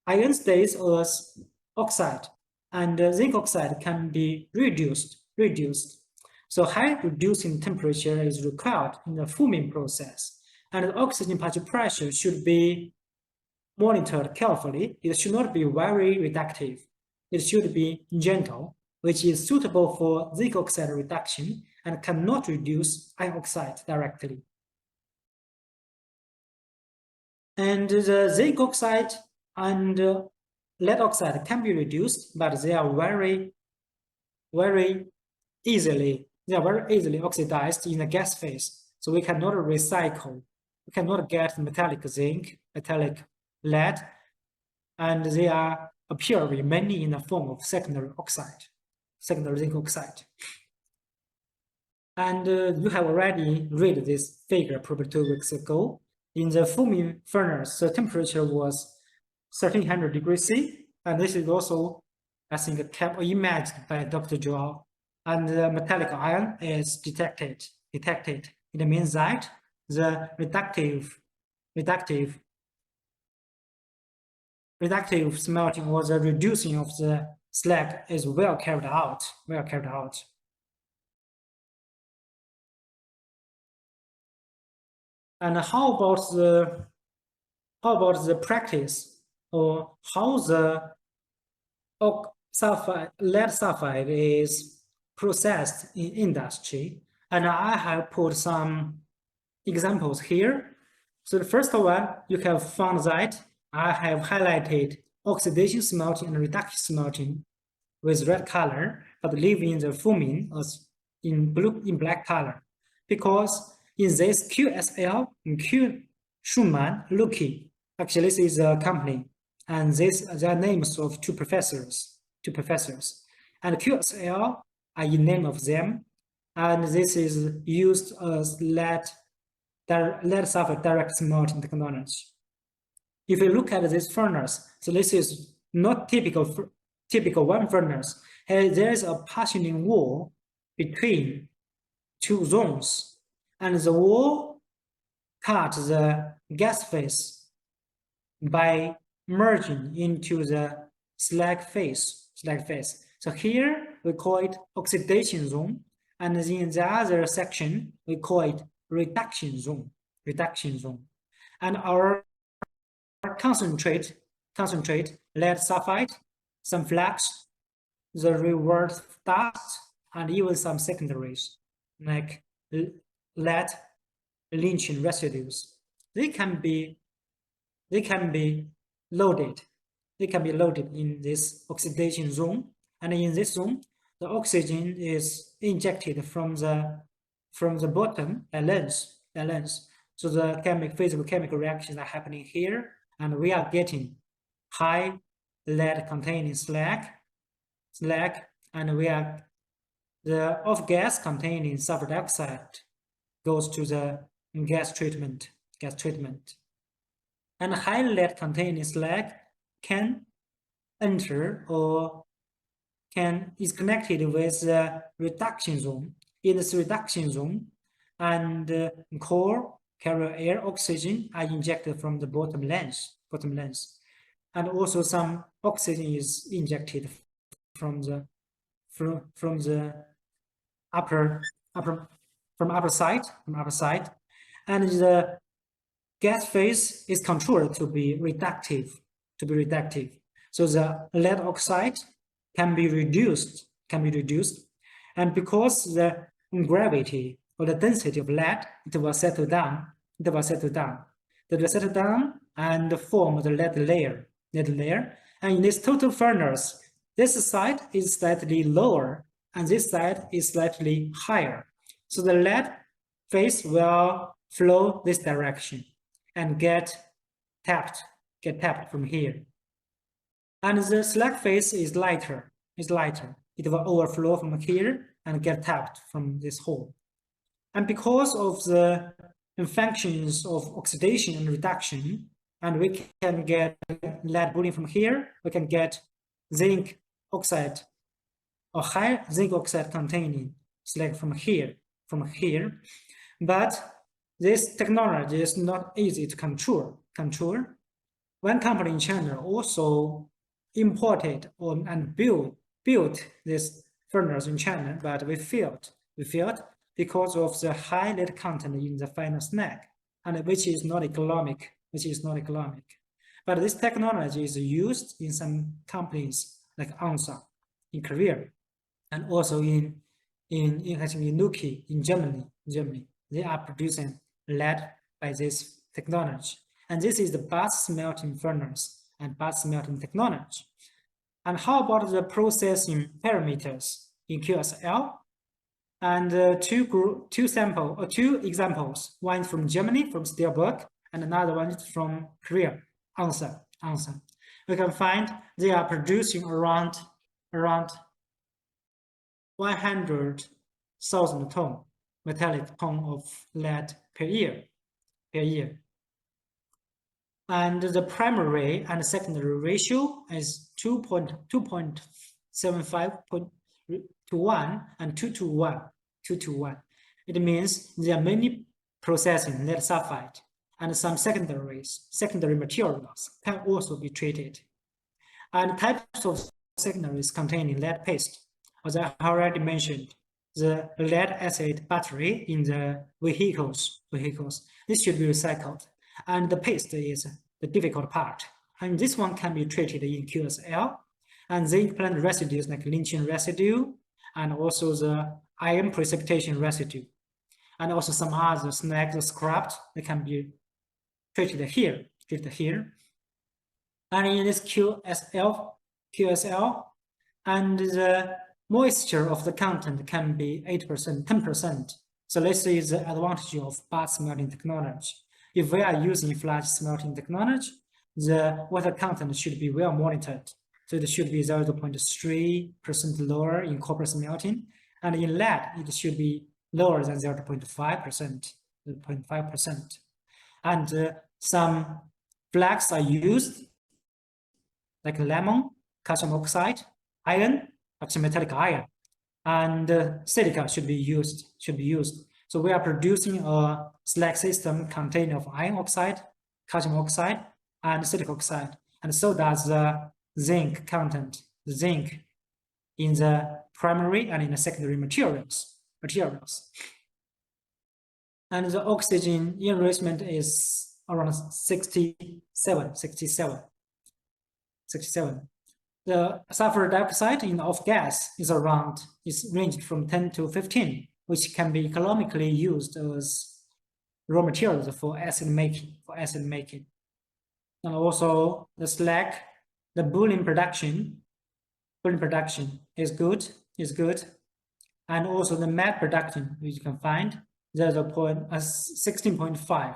[SPEAKER 1] iron stays as oxide and zinc oxide can be reduced. So high reducing temperature is required in the fuming process, and the oxygen partial pressure should be monitored carefully. It should not be very reductive. It should be gentle, which is suitable for zinc oxide reduction and cannot reduce iron oxide directly. And the zinc oxide and lead oxide can be reduced, but they are very easily oxidized in the gas phase. So we cannot recycle. We cannot get metallic zinc, metallic lead, and they appear mainly in the form of secondary zinc oxide. And you have already read this figure probably 2 weeks ago. In the fuming furnace, the temperature was 1300 degrees C, and this is also, I think, imagined by Dr. Zhou. And the metallic ion is detected. It means that the reductive smelting or the reducing of the slag is well carried out. And how about the practice, or how the lead sulfide is processed in industry? And I have put some examples here. So the first one, you have found that I have highlighted oxidation smelting and reduction smelting with red color, but leaving the fuming as in black color, because in this QSL and Q Schumann Lucky, actually this is a company, and they are names of two professors, and QSL are in name of them, and this is used as lead sulfide direct smelting technology. If you look at this furnace, so this is not typical one furnace. There is a partitioning wall between two zones, and the wall cuts the gas phase by merging into the slag phase. So here we call it oxidation zone, and in the other section we call it reduction zone. And our concentrate lead sulfide, some flux, the reverse dust, and even some secondaries like lead lynching residues. They can be loaded. In this oxidation zone, and in this zone, the oxygen is injected from the bottom a lens. So the physical chemical reactions are happening here, and we are getting high lead containing slag, and the off gas containing sulfur dioxide goes to the gas treatment. And high lead containing slag can enter or is connected with the reduction zone. In this reduction zone, and core carrier air oxygen are injected from the bottom lens, and also some oxygen is injected from the upper side, and the gas phase is controlled to be reductive. So the lead oxide can be reduced, and because the gravity or the density of lead, it will settle down. And form the lead layer. And in this total furnace, this side is slightly lower and this side is slightly higher. So the lead phase will flow this direction and get tapped from here. And the slag phase is lighter. It will overflow from here and get tapped from this hole. And because of the functions of oxidation and reduction, and we can get lead bullion from here. We can get zinc oxide or high zinc oxide containing slag from here. But this technology is not easy to control. One company in China also imported and built this furnace in China, but we failed. We failed because of the high lead content in the final slag, and which is not economic. But this technology is used in some companies like Onsa in Korea, and also in Nuki in Germany. They are producing lead by this technology. And this is the bath smelting furnace and bath smelting technology. And how about the processing parameters in QSL? And two examples, one from Germany, from Steelberg, and another one from Korea, Onsa. We can find they are producing around 100,000 metallic ton of lead per year. And the primary and secondary ratio is 2.75 to 1 and 2 to 1. It means there are many processing lead sulfide, and some secondary materials can also be treated. And types of secondaries containing lead paste, as I already mentioned, the lead acid battery in the vehicles. This should be recycled. And the paste is the difficult part. And this one can be treated in QSL. And zinc plant residues like lynching residue, and also the iron precipitation residue. And also some other snags scrapped, they can be treated here. And in this QSL, and the moisture of the content can be 8%, 10%. So this is the advantage of bath smelting technology. If we are using flash smelting technology, the water content should be well monitored. So it should be 0.3% lower in copper smelting, and in lead, it should be lower than 0.5%. And some flags are used, like lemon, calcium oxide, iron, oxymetallic iron, and silica should be used. So we are producing a slag system containing of iron oxide, calcium oxide, and silica oxide, and so does the zinc content, the zinc in the primary and in the secondary materials. And the oxygen enrichment is around 67. The sulfur dioxide in off gas is ranged from 10 to 15, which can be economically used as raw materials for acid making. And also the slag, the bullion production is good. And also the matte production, which you can find, there's 16.5.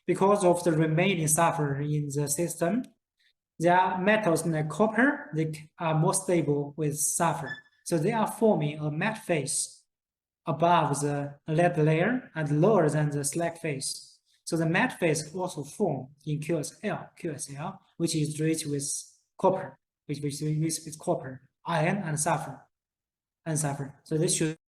[SPEAKER 1] Because of the remaining sulfur in the system, there are metals like copper, they are more stable with sulfur. So they are forming a matte phase above the lead layer and lower than the slag phase. So the matte phase also formed in QSL, which is rich with copper, with copper, iron, and sulfur. So this should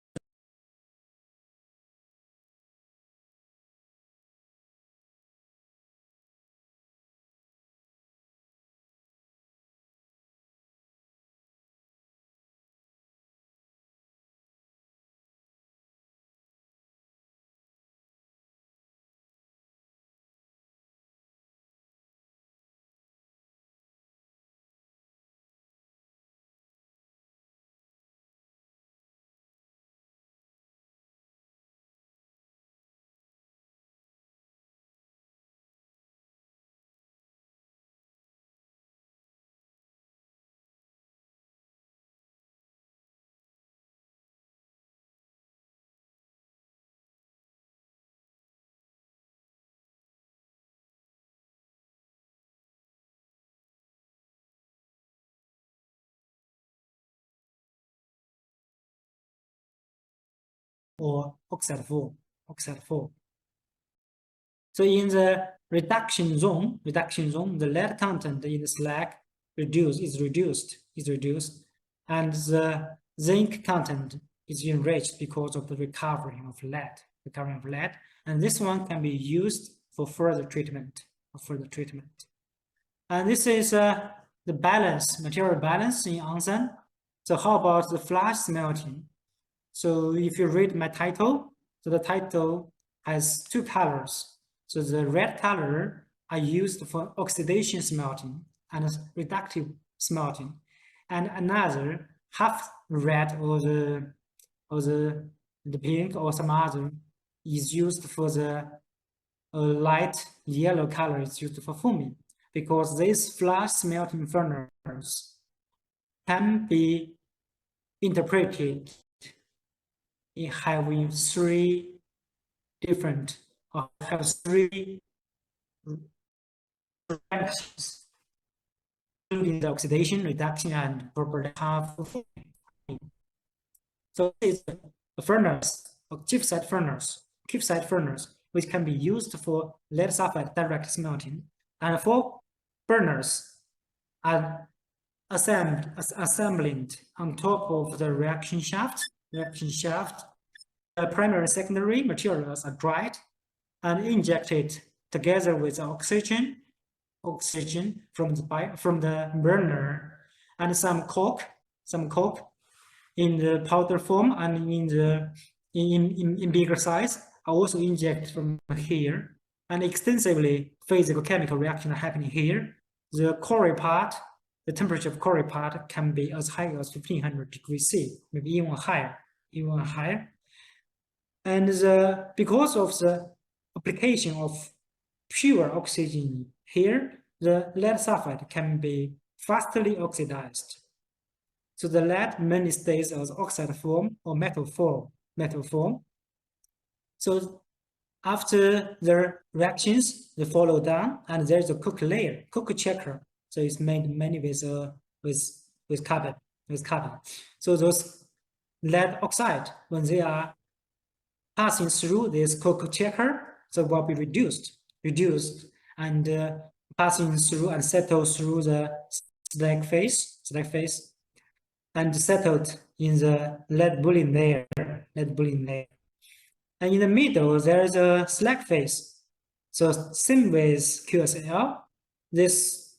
[SPEAKER 1] or oxide 4. So in the reduction zone, the lead content in the slag is reduced, and the zinc content is enriched because of the recovery of lead, and this one can be used for further treatment. And this is the material balance in onsen. So how about the flash smelting? So if you read my title, so the title has two colors. So the red color are used for oxidation smelting and reductive smelting, and another half red or the pink or some other is used for the light yellow color is used for foaming, because this flash smelting furnace can be interpreted in having three different or have three branches, including the oxidation, reduction, and property half foaming. So it's a furnace, a chipset furnace, which can be used for lead sulfide direct smelting, and four burners are assembled on top of the reaction shaft. The primary and secondary materials are dried and injected together with oxygen from the burner, and some coke in the powder form and in bigger size are also injected from here, and extensively physical-chemical reaction are happening here. The Corey part, the temperature of Corey part can be as high as 1500 degrees C, maybe even higher. And because of the application of pure oxygen here, the lead sulfide can be fastly oxidized. So the lead mainly stays as oxide form or metal form. So after the reactions, they follow down, and there's a cook layer, cook checker. So it's made mainly with carbon. So those lead oxide, when they are passing through this cook checker, so will be reduced, and passing through and settle through the slag phase, and settled in the lead bullion layer. And in the middle, there is a slag phase. So same with QSL, this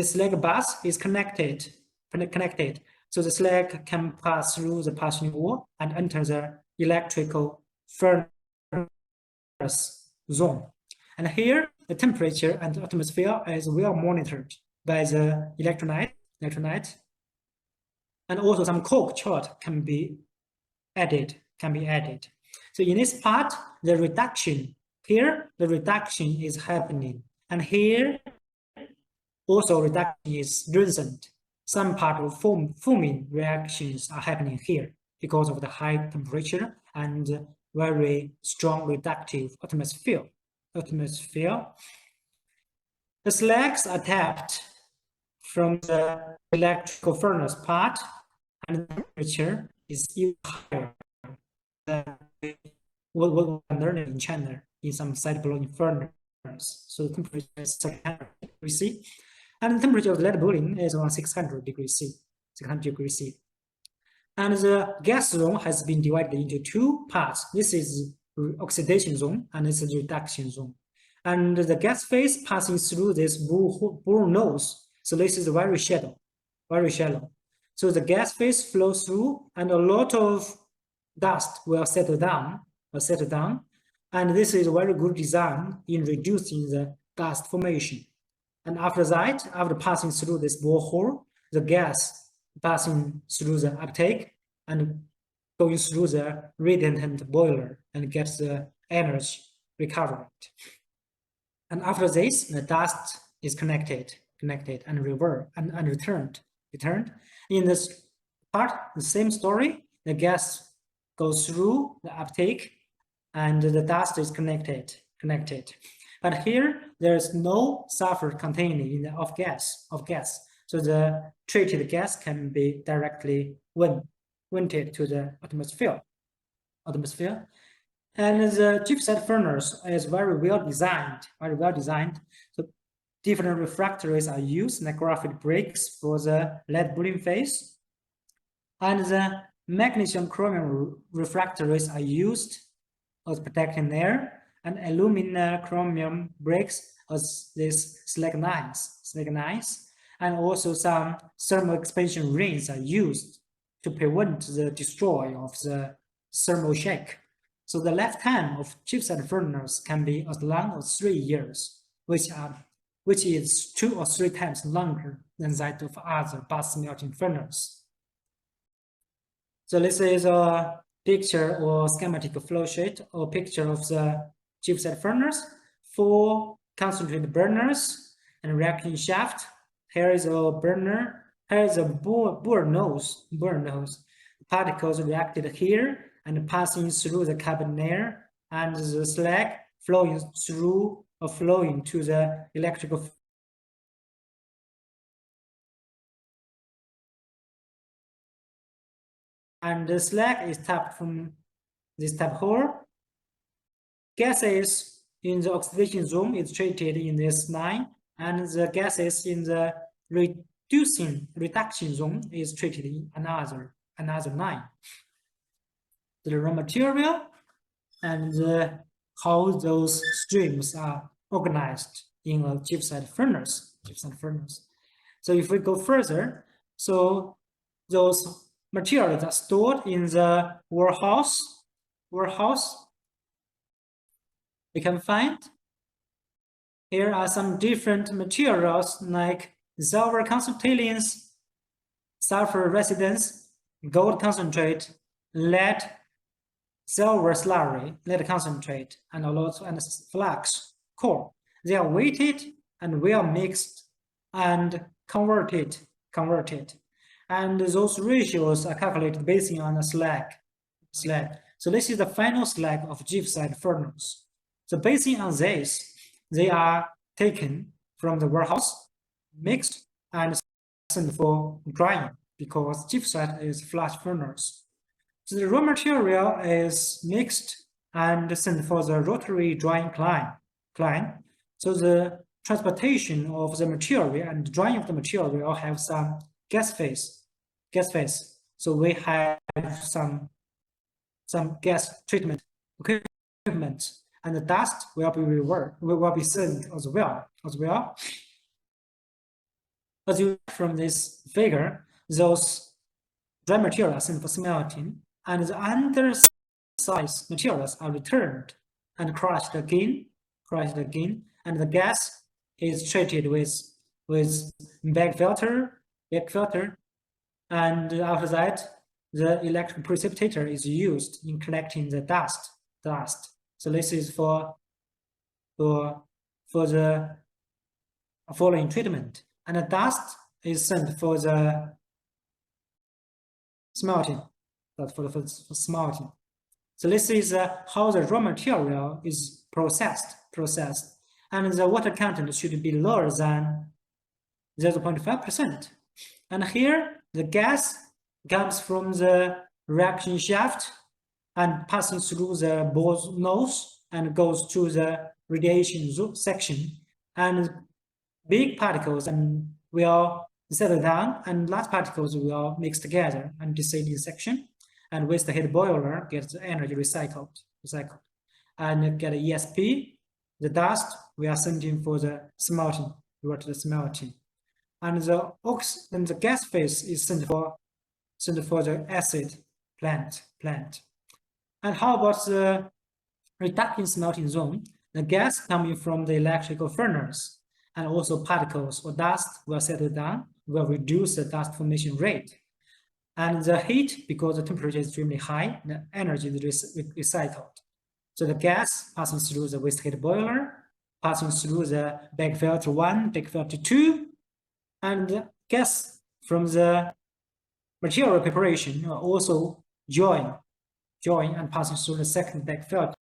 [SPEAKER 1] slag bus is connected. So the slag can pass through the passing wall and enter the electrical furnace zone. And here, the temperature and the atmosphere is well monitored by the electrolyte, and also some coke chart can be added. So in this part, the reduction is happening, and here also reduction is recent. Some part of foaming reactions are happening here because of the high temperature and very strong reductive atmosphere. The slags are tapped from the electrical furnace part, and the temperature is even higher than what we're learning in China in some side-blowing furnace. So the temperature is 600 degrees C, and the temperature of lead bullion is around 600 degrees C. And the gas zone has been divided into two parts. This is oxidation zone, and this is reduction zone. And the gas phase passing through this bore nose. So this is very shallow. So the gas phase flows through, and a lot of dust will settle down. And this is a very good design in reducing the dust formation. And after that, after passing through this borehole, the gas passing through the uptake and going through the radiant boiler and gets the energy recovered. And after this, the dust is connected and returned. In this part, the same story, the gas goes through the uptake and the dust is connected. But here, there is no sulfur containing in the off gas. So the treated gas can be directly vented to the atmosphere. And the gypsum furnace is very well designed, So different refractories are used, like graphite bricks for the lead bullion phase. And the magnesium chromium refractories are used as protecting layer, and aluminum chromium bricks as this slag knives, and also some thermal expansion rings are used to prevent the destroy of the thermal shock. So the lifetime of gypsum furnace can be as long as 3 years, which is 2 or 3 times longer than that of other bar smelting furnace. So this is a picture or schematic flow sheet or picture of the gypsum furnace, 4 concentrated burners and reaction shaft. Here is a burner. Here is a bore nose. Particles reacted here and passing through the carbon layer, and the slag flowing through or flowing to the electrical. And the slag is tapped from this tap hole. Gases in the oxidation zone is treated in this line, and the gases in the reduction zone is treated in another line. The raw material and how those streams are organized in a gypsum furnace. So if we go further, so those materials are stored in the warehouse. We can find here are some different materials like silver concentrations, sulfur residence, gold concentrate, lead, silver slurry, lead concentrate, and flux core. They are weighted and well mixed and converted. And those ratios are calculated based on the slag. So this is the final slag of gypsum furnace. So based on this, they are taken from the warehouse, mixed, and sent for drying because gypsum is flash furnace. So the raw material is mixed and sent for the rotary drying line. So the transportation of the material and drying of the material have some gas phase. So we have some gas treatment equipment, and the dust will be sent as well. As you from this figure, those dry materials are sent for smelting, and the undersized materials are returned and crushed again, and the gas is treated with bag filter, and after that, the electric precipitator is used in collecting the dust. So this is for the following treatment, and the dust is sent for the smelting. That's for smelting. So this is how the raw material is processed, and the water content should be lower than 0.5%. And here the gas comes from the reaction shaft and passing through the bore nose and goes to the radiation section, and big particles will settle down, and large particles will mix together and descend in section, and with the heat boiler gets the energy recycled, and get ESP. The dust we are sending for the smelting, and the gas phase is sent for the acid plant. And how about the reduction smelting zone? The gas coming from the electrical furnace and also particles or dust will settle down, will reduce the dust formation rate. And the heat, because the temperature is extremely high, the energy is recycled. So the gas passing through the waste heat boiler, passing through the bag filter 1, bag filter 2, and the gas from the material preparation will also join and passing through the second bag filter,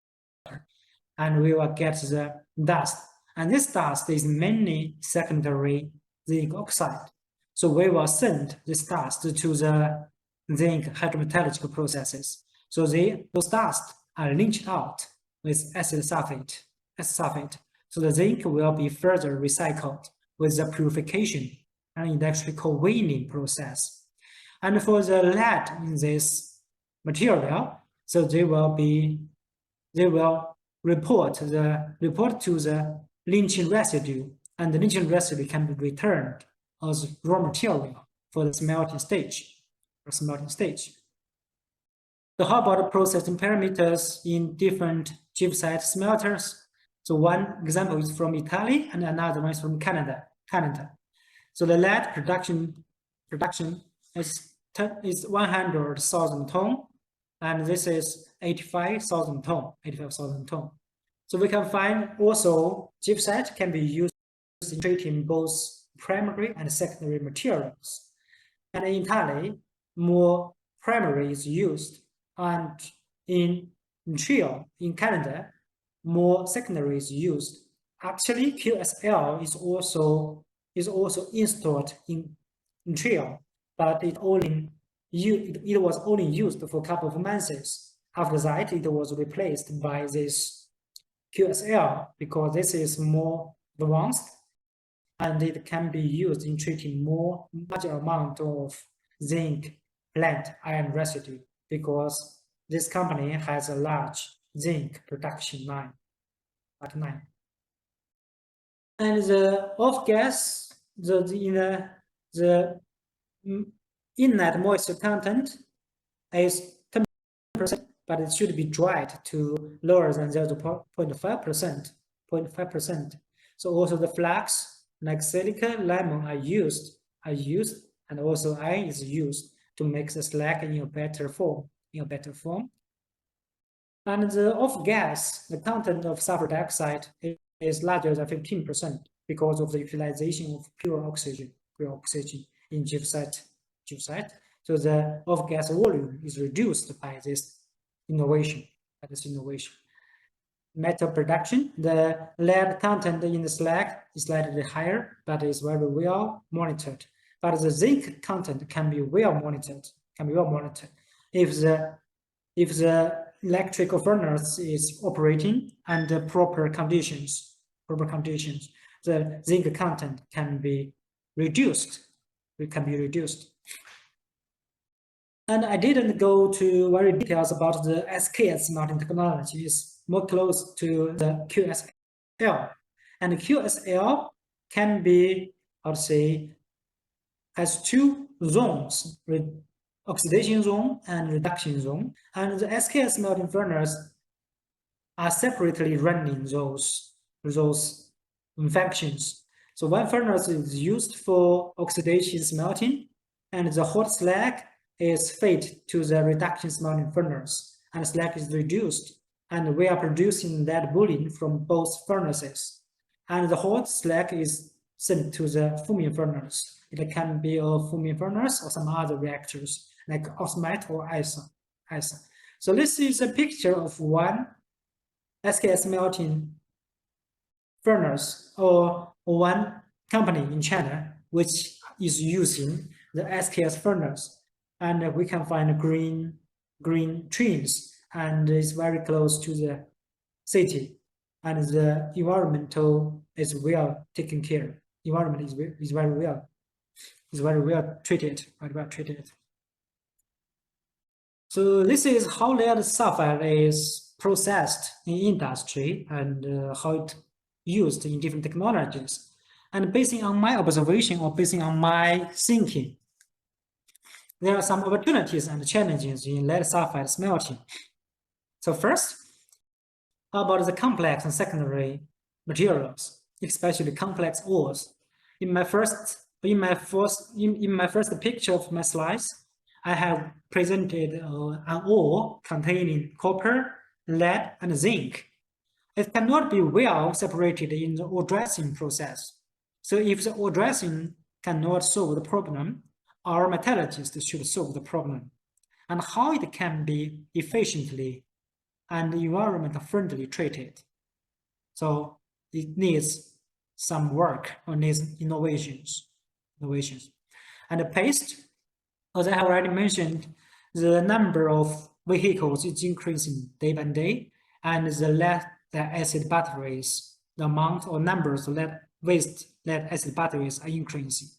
[SPEAKER 1] and we will get the dust. And this dust is mainly secondary zinc oxide. So we will send this dust to the zinc hydrometallurgical processes. So those dust are lynched out with acid sulfate. So the zinc will be further recycled with the purification and electrical weaning process. And for the lead in this material, so they will report to the lynching residue, and the lynching residue can be returned as raw material for the smelting stage. So how about the processing parameters in different gibbsite smelters? So one example is from Italy and another one is from Canada. So the lead production is 100,000 ton, and this is 85,000 ton. So we can find also gibbsite can be used in treating both primary and secondary materials. And in Italy, more primary is used, and in Montreal, in Canada, more secondary is used. Actually, QSL is also installed in Montreal, but it was only used for a couple of months. After that, it was replaced by this QSL because this is more advanced and it can be used in treating larger amount of zinc plant iron residue because this company has a large zinc production line. And the off gas, the inlet moisture content is 10%, but it should be dried to lower than 0.5%. So also the flux like silica, lemon are used, and also iron is used to make the slag in a better form. And the off gas, the content of sulfur dioxide is larger than 15% because of the utilization of pure oxygen in gibbsite. So the off gas volume is reduced by this innovation. Metal production, the lead content in the slag is slightly higher, but is very well monitored. But the zinc content can be well monitored. If the electrical furnace is operating under proper conditions, the zinc content can be reduced. And I didn't go to very details about the SKS smelting technology. It's more close to the QSL. And QSL can be, has two zones, oxidation zone and reduction zone. And the SKS smelting furnace are separately running those functions. So one furnace is used for oxidation smelting, and the hot slag is fed to the reduction smelting furnace, and slag is reduced, and we are producing that bullion from both furnaces. And the hot slag is sent to the fuming furnace. It can be a fuming furnace or some other reactors like osmite or ISA. So this is a picture of one SKS smelting furnace or one company in China which is using the SKS furnace. And we can find green trees, and it's very close to the city, and the environmental is well taken care. Environment is very well treated. So this is how lead sulfide is processed in industry and how it used in different technologies. And based on my observation or based on my thinking, there are some opportunities and challenges in lead sulfide smelting. So first, how about the complex and secondary materials, especially complex ores? In my first picture of my slides, I have presented an ore containing copper, lead, and zinc. It cannot be well separated in the ore dressing process. So if the ore dressing cannot solve the problem, our metallurgists should solve the problem, and how it can be efficiently and environment-friendly treated. So it needs some work or needs innovations. And the paste, as I have already mentioned, the number of vehicles is increasing day by day, and the lead acid batteries, the amount or numbers of lead acid batteries are increasing.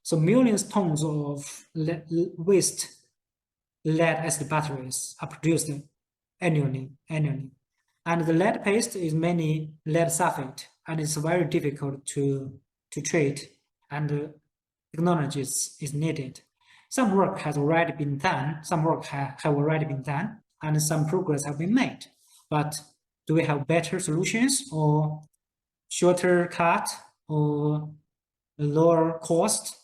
[SPEAKER 1] So millions of tons of waste lead acid batteries are produced annually. And the lead paste is mainly lead sulfide, and it's very difficult to treat, and technology is needed. Some work has already been done, and some progress have been made. But do we have better solutions or shorter cut or lower cost?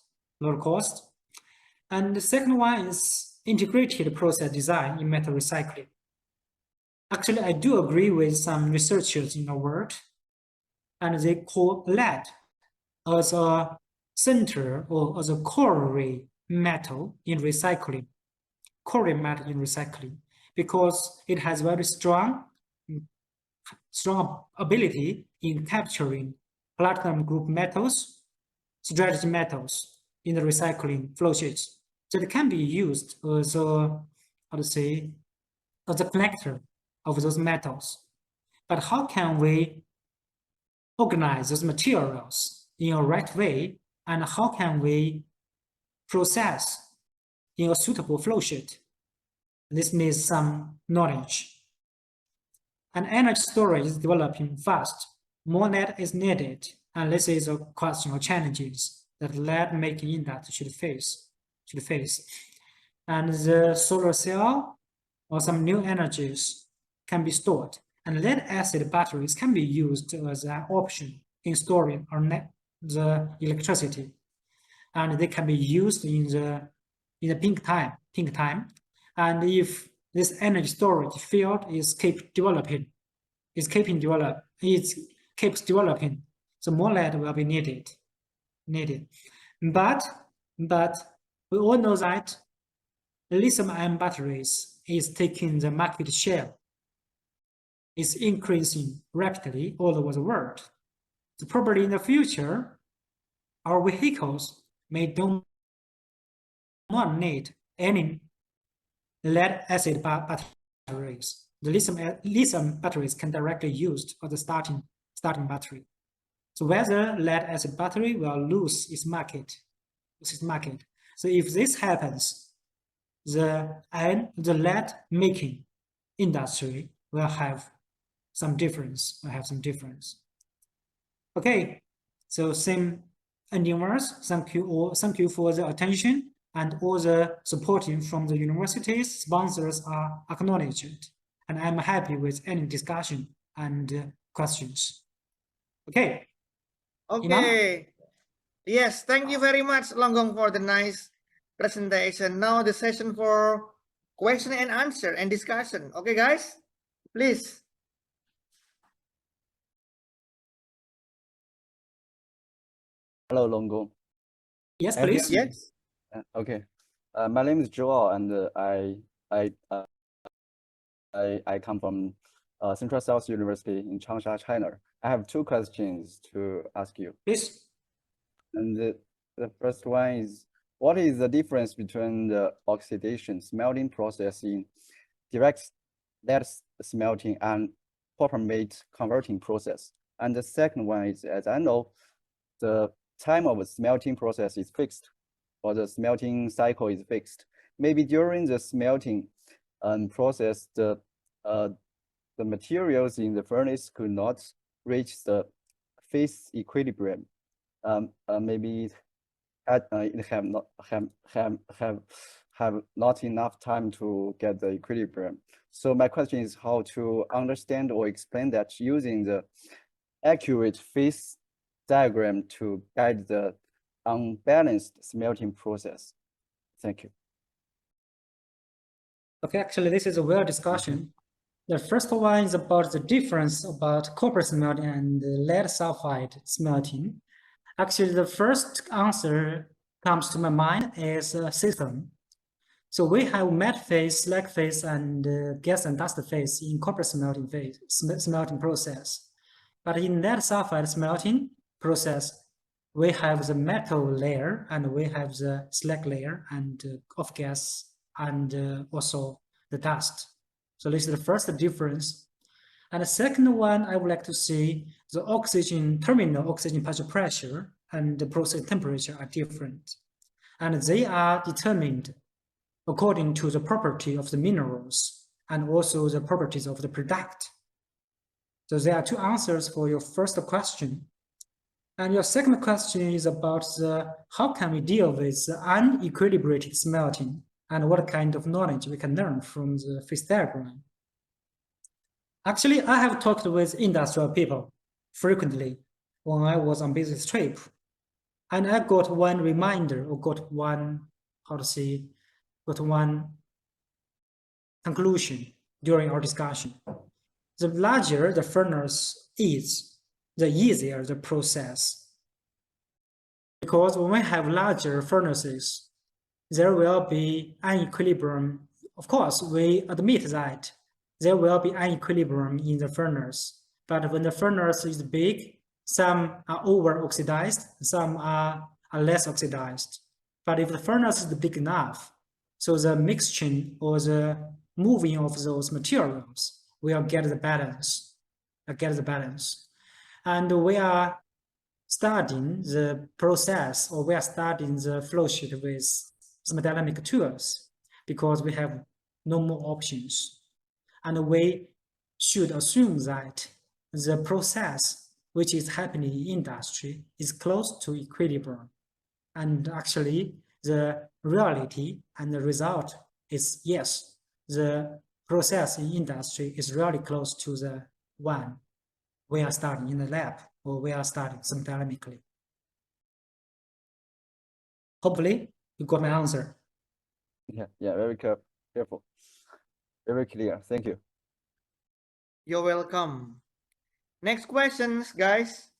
[SPEAKER 1] And the second one is integrated process design in metal recycling. Actually, I do agree with some researchers in the world, and they call lead as a center or as a core metal in recycling, because it has very strong ability in capturing platinum group metals, strategic metals in the recycling flow sheets. So it can be used as a, as a connector of those metals. But how can we organize those materials in a right way, and how can we process in a suitable flow sheet? This needs some knowledge. And energy storage is developing fast. More lead is needed, and this is a question of challenges that lead making industry should face. And the solar cell or some new energies can be stored, and lead acid batteries can be used as an option in storing the electricity, and they can be used in the peak time. And if this energy storage field keeps developing, so more lead will be needed. But we all know that lithium-ion batteries is taking the market share. It's increasing rapidly all over the world. So probably in the future, our vehicles don't need any lead acid batteries. The lithium batteries can directly used for the starting battery. So whether lead acid battery will lose its market. So if this happens, the lead making industry will have some difference. Okay, so same ending words. Thank you for the attention, and all the supporting from the universities sponsors are acknowledged, and I'm happy with any discussion and questions. Okay.
[SPEAKER 2] Okay. Yes, thank you very much, Longgong, for the nice presentation. Now the session for question and answer and discussion. Okay, guys, please.
[SPEAKER 3] Hello, Longgong.
[SPEAKER 1] Yes, please.
[SPEAKER 2] Yes.
[SPEAKER 3] Okay. My name is Joel, and I come from Central South University in Changsha, China. I have two questions to ask you.
[SPEAKER 1] Please.
[SPEAKER 3] And the first one is, what is the difference between the oxidation smelting process in direct lead smelting and copper-mate converting process? And the second one is, as I know, the time of the smelting process is fixed, or the smelting cycle is fixed. Maybe during the smelting process, the materials in the furnace could not reach the phase equilibrium. Maybe it have not enough time to get the equilibrium. So my question is how to understand or explain that using the accurate phase diagram to guide the unbalanced smelting process. Thank you.
[SPEAKER 1] Okay, actually, this is a well discussion. The first one is about the difference about copper smelting and lead sulfide smelting. Actually, the first answer comes to my mind is a system. So we have matte phase, slag phase, and gas and dust phase in copper smelting process. But in lead sulfide smelting process, we have the metal layer, and we have the slag layer, and off gas, and also the dust. So this is the first difference. And the second one, I would like to see the oxygen, terminal oxygen partial pressure and the process temperature are different. And they are determined according to the property of the minerals and also the properties of the product. So there are two answers for your first question. And your second question is about how can we deal with the unequilibrated smelting and what kind of knowledge we can learn from the phase diagram. Actually, I have talked with industrial people frequently when I was on business trip. And I got one reminder or got one conclusion during our discussion. The larger the furnace is, the easier the process. Because when we have larger furnaces, there will be an equilibrium. Of course, we admit that there will be an equilibrium in the furnace. But when the furnace is big, some are over-oxidized, some are less oxidized. But if the furnace is big enough, so the mixture or the moving of those materials will get the balance. And we are studying the process, or we are studying the flow sheet with thermodynamic tools because we have no more options. And we should assume that the process which is happening in industry is close to equilibrium. And actually, the reality and the result is yes, the process in industry is really close to the one we are studying in the lab or we are studying thermodynamically. Hopefully, you got my answer.
[SPEAKER 3] Yeah, very careful. Very clear. Thank you.
[SPEAKER 2] You're welcome. Next questions, guys.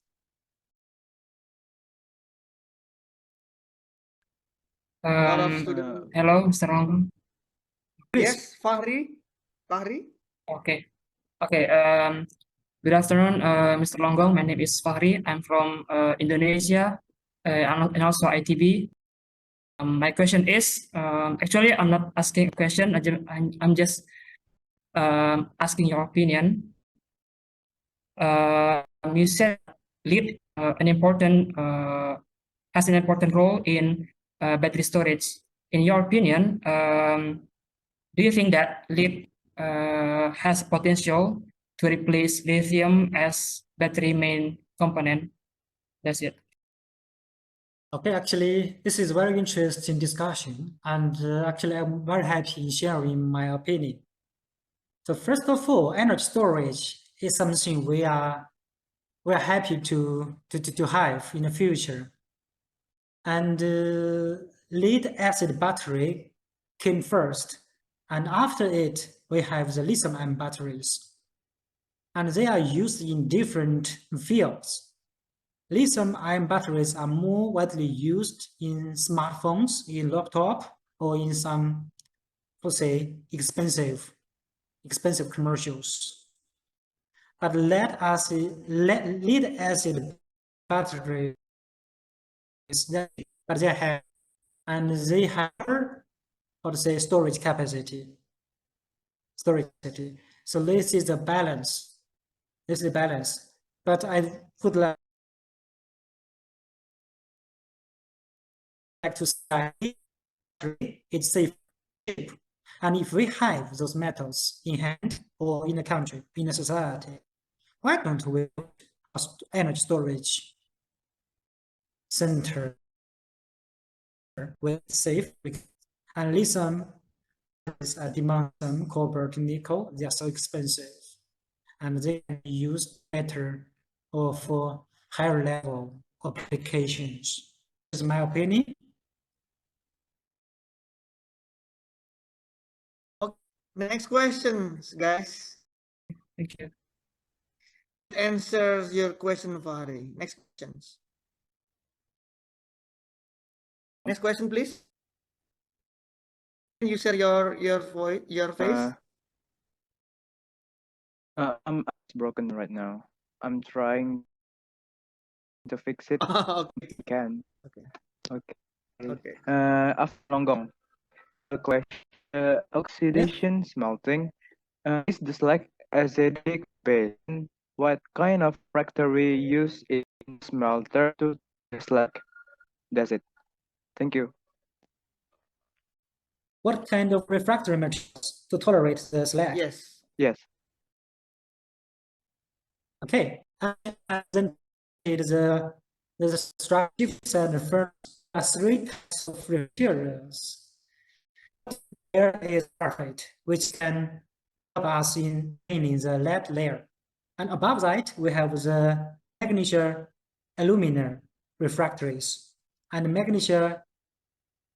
[SPEAKER 2] Lot of students.
[SPEAKER 4] Hello, Mr. Long.
[SPEAKER 1] Please.
[SPEAKER 2] Yes, Fahri.
[SPEAKER 4] Okay. Good afternoon, Mr. Longgong. My name is Fahri. I'm from Indonesia and also ITB. My question is, actually, I'm not asking a question. I'm just asking your opinion. You said lead has an important role in battery storage. In your opinion, do you think that lead has potential to replace lithium as battery main component? That's it.
[SPEAKER 1] Okay, actually, this is very interesting discussion, and actually, I'm very happy in sharing my opinion. So first of all, energy storage is something we are happy to have in the future. And lead acid battery came first, and after it, we have the lithium-ion batteries, and they are used in different fields. Lithium-ion batteries are more widely used in smartphones, in laptop, or in some, let's say, expensive commercials. But lead acid batteries, but they have, and they have, how to say, storage capacity. So this is the balance. But I would like to say it's safe. And if we have those metals in hand or in the country, in the society, why don't we energy storage center with safe and lithium demand some cobalt nickel? They are so expensive, and they can be used better or for higher level applications. This is my opinion.
[SPEAKER 2] Okay, next questions, guys.
[SPEAKER 4] Thank you.
[SPEAKER 2] Answers your question, Fahri. Next questions. Next question, please. Can you share your face?
[SPEAKER 5] I'm broken right now. I'm trying to fix it.
[SPEAKER 2] Okay.
[SPEAKER 5] I can.
[SPEAKER 2] Okay.
[SPEAKER 5] Okay.
[SPEAKER 2] Okay.
[SPEAKER 5] After Longgong, the question oxidation smelting, is the slag acidic base? What kind of refractory use in smelter to the slag? That's it. Thank you.
[SPEAKER 1] What kind of refractory materials to tolerate the slag?
[SPEAKER 2] Yes.
[SPEAKER 5] Yes.
[SPEAKER 1] Okay, and then there's a structure and the first are three types of materials. There is graphite, which can help us in cleaning the lead layer. And above that, we have the magnesia alumina refractories and magnesia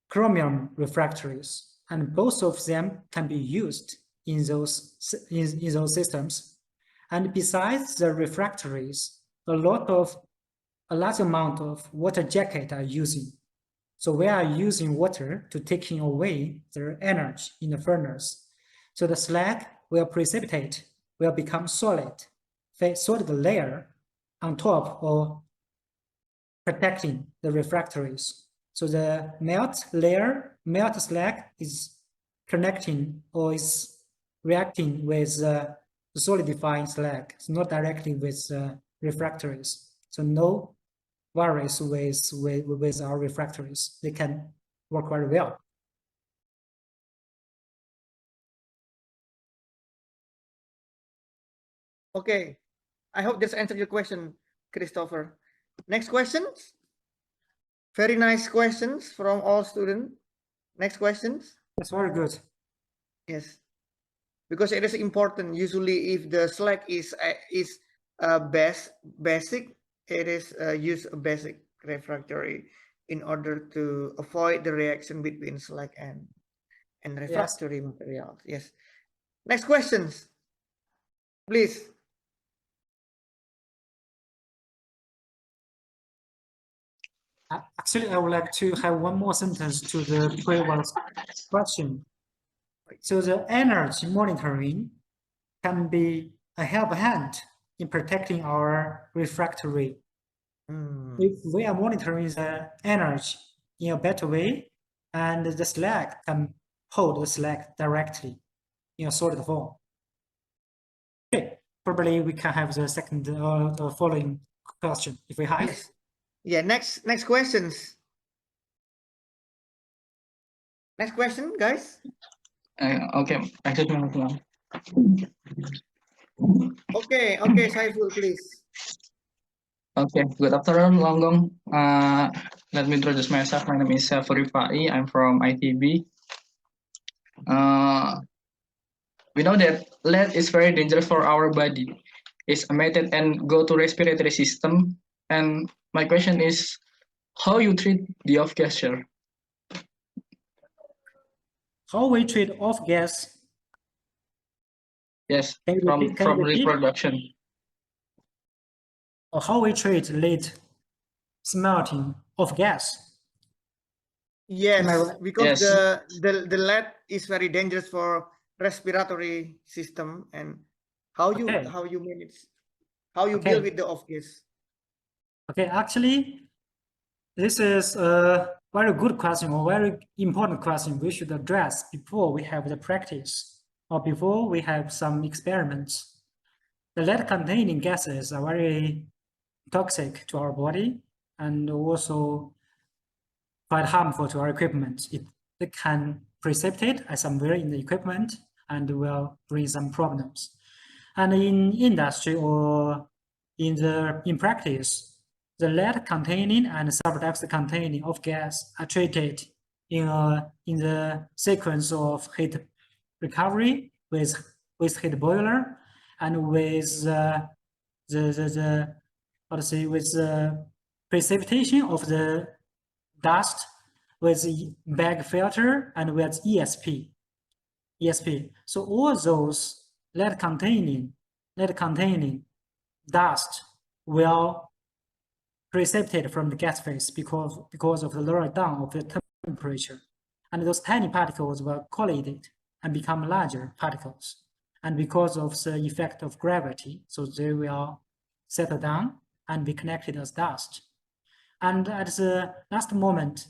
[SPEAKER 1] chromium refractories. And both of them can be used in those systems. And besides the refractories, a large amount of water jacket are using. So we are using water to taking away their energy in the furnace. So the slag will precipitate, will become solid layer on top or protecting the refractories. So the melt slag is connecting or is reacting with the solidifying slag, so not directly with refractories. So no worries with our refractories. They can work very well.
[SPEAKER 2] Okay. I hope this answered your question, Christopher. Next questions. Very nice questions from all students. Next questions.
[SPEAKER 1] That's very good.
[SPEAKER 2] Yes, because it is important. Usually, if the slag is basic, it is use a basic refractory in order to avoid the reaction between slag and refractory materials. Yes. Next questions, please.
[SPEAKER 1] Actually, I would like to have one more sentence to the previous question. So the energy monitoring can be a help hand in protecting our refractory. If we are monitoring the energy in a better way, and the slag can hold the slag directly in a solid form. Okay, probably we can have the second the following question if we have.
[SPEAKER 2] Yes. Yeah. Next questions. Next question, guys.
[SPEAKER 4] Okay, excuse me.
[SPEAKER 2] Okay, Saiful, please.
[SPEAKER 4] Okay, good afternoon, Longgong. Let me introduce myself. My name is Fari. I'm from ITB. We know that lead is very dangerous for our body. It's emitted and go to respiratory system. And my question is, how you treat the off gas here?
[SPEAKER 1] How we treat off gas?
[SPEAKER 4] Yes,
[SPEAKER 1] Can you
[SPEAKER 4] from
[SPEAKER 1] repeat?
[SPEAKER 4] reproduction.
[SPEAKER 1] Or how we treat lead smelting of gas?
[SPEAKER 2] Yes,
[SPEAKER 1] right?
[SPEAKER 2] because
[SPEAKER 4] Yes.
[SPEAKER 2] the lead is very dangerous for respiratory system, and how you manage, how you deal with the off gas.
[SPEAKER 1] Okay, actually, this is a very good question or very important question we should address before we have the practice or before we have some experiments. The lead-containing gases are very toxic to our body and also quite harmful to our equipment. It can precipitate somewhere in the equipment and will bring some problems. And in industry or in practice, the lead-containing and sulfur dioxide-containing of gas are treated in the sequence of heat recovery with heat boiler and with with the precipitation of the dust with bag filter and with ESP. So all those lead-containing dust will precipitate from the gas phase because of the lower down of the temperature. And those tiny particles will collide and become larger particles. And because of the effect of gravity, so they will settle down and be connected as dust. And at the last moment,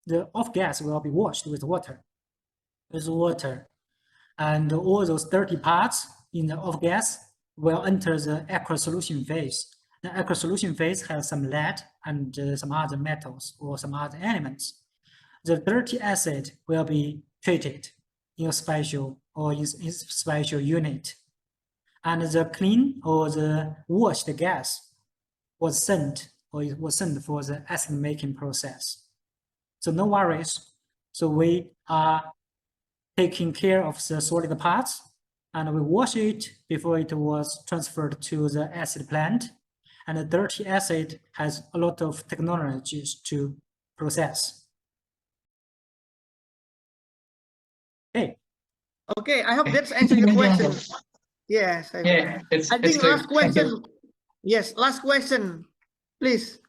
[SPEAKER 1] the off gas will be washed with water. with water. And all those dirty parts in the off gas will enter the aqueous solution phase. The aqueous solution phase has some lead and some other metals or some other elements. The dirty acid will be treated in a special or in special unit. And the clean or the washed gas was sent for the acid making process. So no worries. So we are taking care of the solid parts, and we wash it before it was transferred to the acid plant. And the dirty acid has a lot of technologies to process. Okay.
[SPEAKER 2] Okay, I hope that's answered your question. Yes,
[SPEAKER 4] Yeah, it's
[SPEAKER 2] I think
[SPEAKER 4] clear.
[SPEAKER 2] last
[SPEAKER 4] Thank you.
[SPEAKER 2] question. Yes, last question, please.